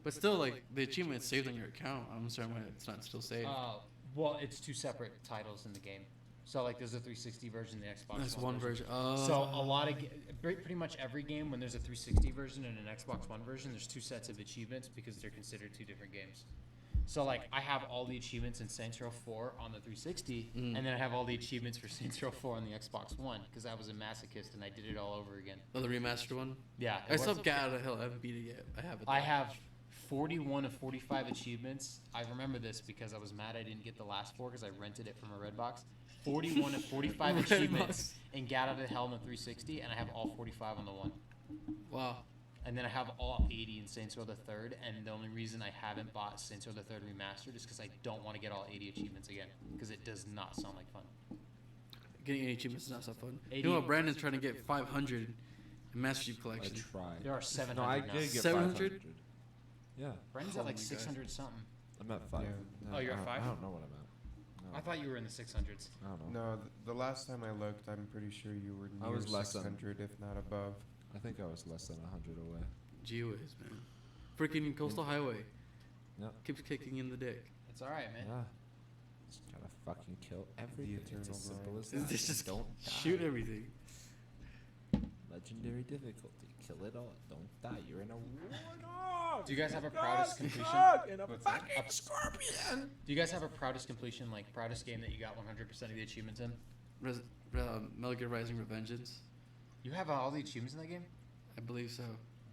But still, like, the achievement is saved on your account. I'm sorry why it's not still saved. Well, it's two separate titles in the game. So like, there's a 360 version and the Xbox That's One one version. Oh. So a lot of pretty much every game when there's a 360 version and an Xbox One version, there's two sets of achievements because they're considered two different games. So like, I have all the achievements in Saints Row 4 on the 360, Mm. and then I have all the achievements for Saints Row 4 on the Xbox One because I was a masochist and I did it all over again. Oh, the remastered one? Yeah, I still got out of hell. I haven't beat it yet. I have it. I though. have 41 of 45 achievements. I remember this because I was mad I didn't get the last 4 because I rented it from a Redbox. 41 of 45 Redbox. achievements in Get Out of Hell on the 360, and I have all 45 on the one. Wow. And then I have all 80 in Saints Row the Third, and the only reason I haven't bought Saints Row the Third Remastered is because I don't want to get all 80 achievements again, because it does not sound like fun. Getting any achievements is not so fun. 80 You know what? Brandon's trying to get 500 in Master Chief I Collection. tried. There are 700 No, I now. did get 700? 500. Yeah. Brendan's Oh at like my God. 600 something. I'm at 5. Yeah. No, Oh, you're I at don't- 5? I don't know what I'm at. No. I thought you were in the 600s. I don't know. No, the last time I looked, I'm pretty sure you were I near was less than- 600, if not above. I think I was less than 100 away. Gee-whiz, man. Freaking Coastal Highway. Yep. Keeps kicking in the dick. It's all right, man. Yeah. Just gotta fucking kill everything. It's eternal as simple grind. as that. It's just don't die. shoot everything. Legendary difficulty. Kill it all. Don't die. You're in a warthog. Do you guys have a proudest completion? In a What's that? fucking scorpion. Do you guys have a proudest completion, like proudest game that you got 100% of the achievements in? Metal Gear Rising Revengeance. You have all the achievements in that game? I believe so.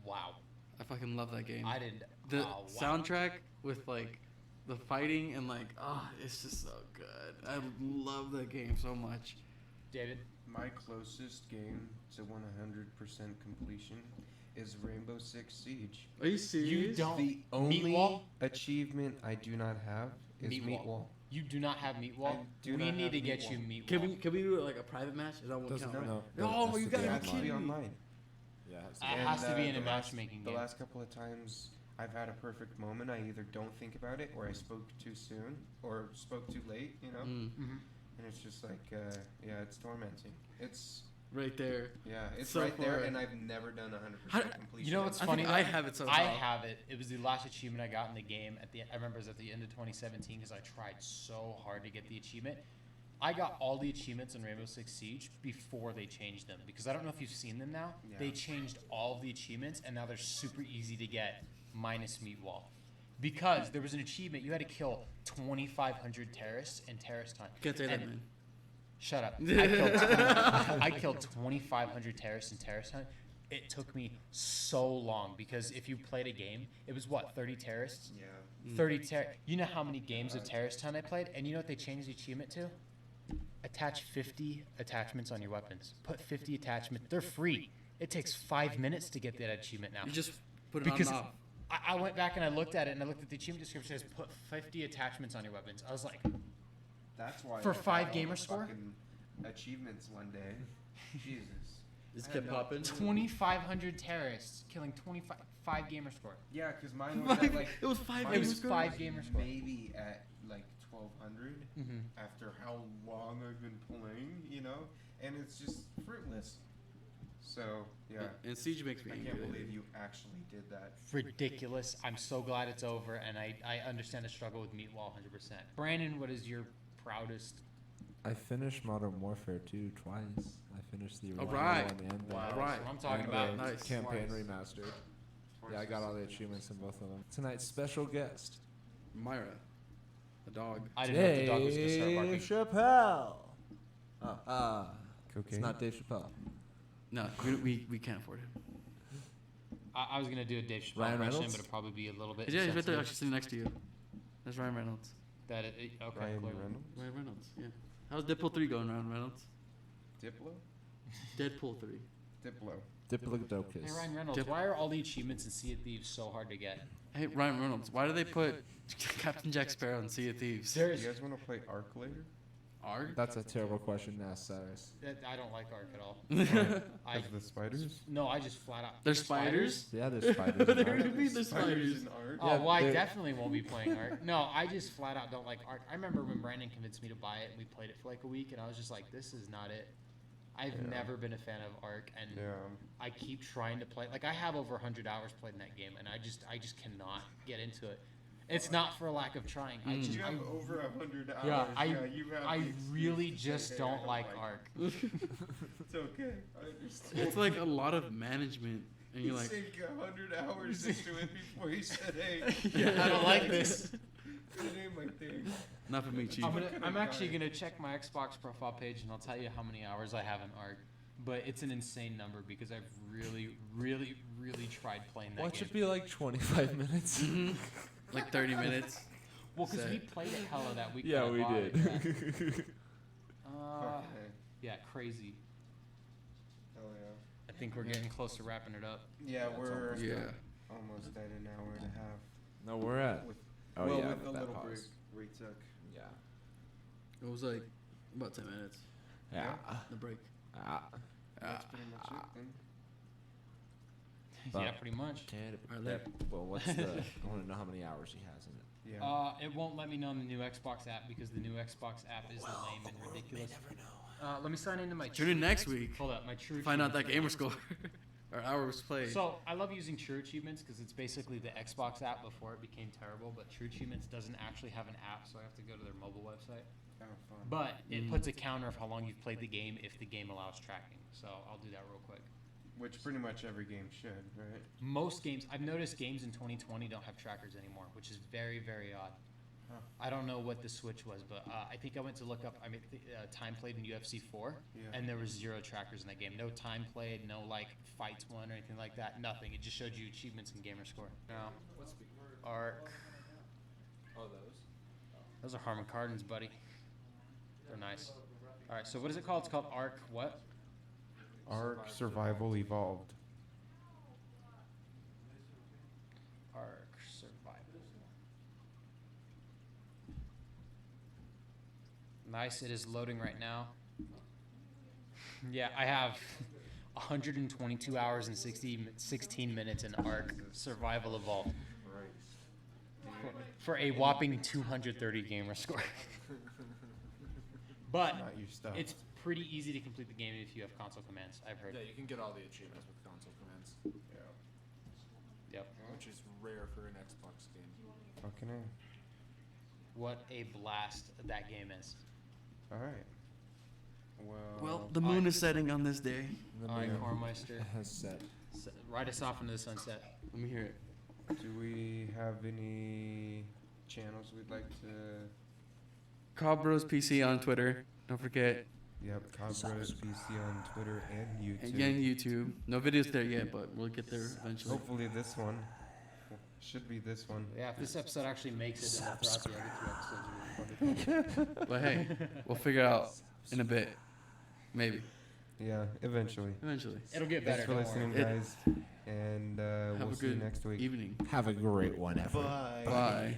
Wow. I fucking love that game. I didn't. The wow. soundtrack with like the fighting and like it's just so good. I love that game so much. David? My closest game to 100% completion is Rainbow Six Siege. Are you serious? You don't. The only Meatwall? achievement I do not have is Meatwall. Meatwall. You do not have Meatwall? I do We not need have to get Meatwall. you Meatwall. Can we do it like a private match? That won't Doesn't count, right? no. Oh, Has you to gotta be be It has to kidding be me. online. Yeah. It has to be in a the last- matchmaking The game. last couple of times I've had a perfect moment, I either don't think about it, or I spoke too soon, or spoke too late, you know? Mm, Mm-hmm. And it's just like, yeah, it's tormenting. It's, right there. yeah, it's So right there, far. and I've never done 100% How- completion. You know what's I funny? think I have it so I far. have it. It was the last achievement I got in the game. I remember it was at the end of 2017 because I tried so hard to get the achievement. I got all the achievements in Rainbow Six Siege before they changed them because I don't know if you've seen them now. Yeah. They changed all of the achievements and now they're super easy to get, minus Meatwall. Because there was an achievement, you had to kill 2,500 terrorists in terrorist time. Can't say that, And- man. Shut up. I killed 2,500 terrorists in terrorist time. It took me so long because if you played a game, it was what, 30 terrorists? Yeah. 30 You know how many games of terrorist time I played? And you know what they changed the achievement to? Attach 50 attachments on your weapons. Put 50 attachments. They're free. It takes 5 minutes to get that achievement now. You just put it Because on and off. I went back and I looked at it and I looked at the achievement description. It says put 50 attachments on your weapons. I was like, That's why For I 5 got all gamer the score? fucking achievements one day. Jesus. Just I kept had no- popping. 2,500 terrorists killing 5 gamer score. Yeah, because mine was at like It was 5 mine It was games ago? 5 gamer score. maybe at like 1,200 Mm-hmm. after how long I've been playing, you know, and it's just fruitless. So yeah, And Siege makes me I angry. can't believe you actually did that. Ridiculous. I'm so glad it's over, and I understand the struggle with Meatwall 100%. Brandon, what is your proudest? I finished Modern Warfare 2 twice. I finished the original Alright. one and the, Wow. Alright. That's what I'm talking and about. the Nice. campaign Twice. remastered. Yeah, I got all the achievements in both of them. Tonight's special guest, Myra, the dog. I didn't know if the dog was going to start barking. Chappelle. It's Cocaine. not Dave Chappelle. No, we can't afford him. I was going to do a Dave Chappelle Ryan impression, Reynolds? but it'd probably be a little bit Yeah, he's right there, insensitive. actually sitting next to you. That's Ryan Reynolds. Okay, Ryan clearly. Reynolds, Ryan Reynolds, yeah. How's Deadpool 3 going, Ryan Reynolds? Diplo, Deadpool 3. Diplo. Diplodocus. Hey Ryan Reynolds, why are all the achievements in Sea of Thieves so hard to get? Hey, Ryan Reynolds, why do they put Captain Jack Sparrow in Sea of Thieves? Do you guys want to play Ark later? Arg? That's a terrible question to ask Cyrus. I don't like Ark at all. I Because of the spiders? no, I just flat out. There's spiders? Yeah, there's spiders. What in do Ark. you mean there's spiders? in Ark? Oh, Yeah, well, I they're- definitely won't be playing Ark. No, I just flat out don't like Ark. I remember when Brandon convinced me to buy it and we played it for like a week, and I was just like, this is not it. I've Yeah. never been a fan of Ark, and Yeah. I keep trying to play. Like I have over 100 hours played in that game, and I just cannot get into it. It's not for a lack of trying. I just You I, have over 100 hours. yeah, I you have I the excuse really to say, just "Hey, I don't like Ark. It's okay. I understand. It's like a lot of management, and you're like, sank 100 hours into it before he said, "Hey, Yeah, I don't like this. it ain't my thing." not for me, chief. I'm actually gonna check my Xbox profile page and I'll tell you how many hours I have in Ark. But it's an insane number because I've really tried playing that Well, it game. should be like 25 minutes. Mhm. Like 30 minutes. Well, because we Set. played it hella that week. Yeah, that I we bought did. it, yeah. Okay. Yeah, crazy. Hell yeah. I think we're getting close to wrapping it up. Yeah, That's we're Yeah. almost at an hour and a half. No, we're at. With, Oh well, yeah, with the that little pause. break we took. Yeah. It was like about 10 minutes. Yeah. The break. Ah. That's pretty much it then. Yeah, pretty much. Are there? Well, what's the? I want to know how many hours he has in it. Yeah. It won't let me know on the new Xbox app because the new Xbox app is lame and ridiculous. Let me sign into my. Tune in next week. Hold up, my true. Find out that achievements. gamer score. Or hours played. So I love using True Achievements because it's basically the Xbox app before it became terrible. But True Achievements doesn't actually have an app, so I have to go to their mobile website. Oh, fun. But it puts a counter of how long you've played the game if the game allows tracking. So I'll do that real quick. Which pretty much every game should, right? Most games, I've noticed games in 2020 don't have trackers anymore, which is very, very odd. Huh. I don't know what the switch was, but I think I went to look up. I mean, time played in UFC 4, Yeah. and there was 0 trackers in that game. No time played, no like fights won or anything like that. Nothing. It just showed you achievements and gamer score. Now, What's the Ark. Oh, those. Those are Harman Kardons, buddy. They're nice. All right. So what is it called? It's called Ark. What? Ark Survival Evolved. Ark Survival. Nice. It is loading right now. Yeah, I have 122 hours and 16 minutes in Ark Survival Evolved for a whopping 230 gamer score. But Not your stuff. it's pretty easy to complete the game if you have console commands. I've heard. Yeah, you can get all the achievements with console commands, Yep. which is rare for an Xbox game. Fucking A. What a blast that game is. Alright. Well, the moon is setting on this day. All right, Yeah. Cormeister, Has set. ride us off into the sunset. Let me hear it. Do we have any channels we'd like to? Cobb Bros PC on Twitter. Don't forget. Yep, Cobras PC on Twitter and YouTube. Again, YouTube. No videos there yet, but we'll get there eventually. Hopefully this one. Should be this one. Yeah, if this episode actually makes it, then throughout the other 2 episodes, we'll recorded. But hey, we'll figure it out in a bit. Maybe. Yeah, eventually. Eventually. It'll get better. Thanks for Don't worry. listening, guys. And Have we'll a see you good next week. evening. Have a great one, ever. Bye. Bye.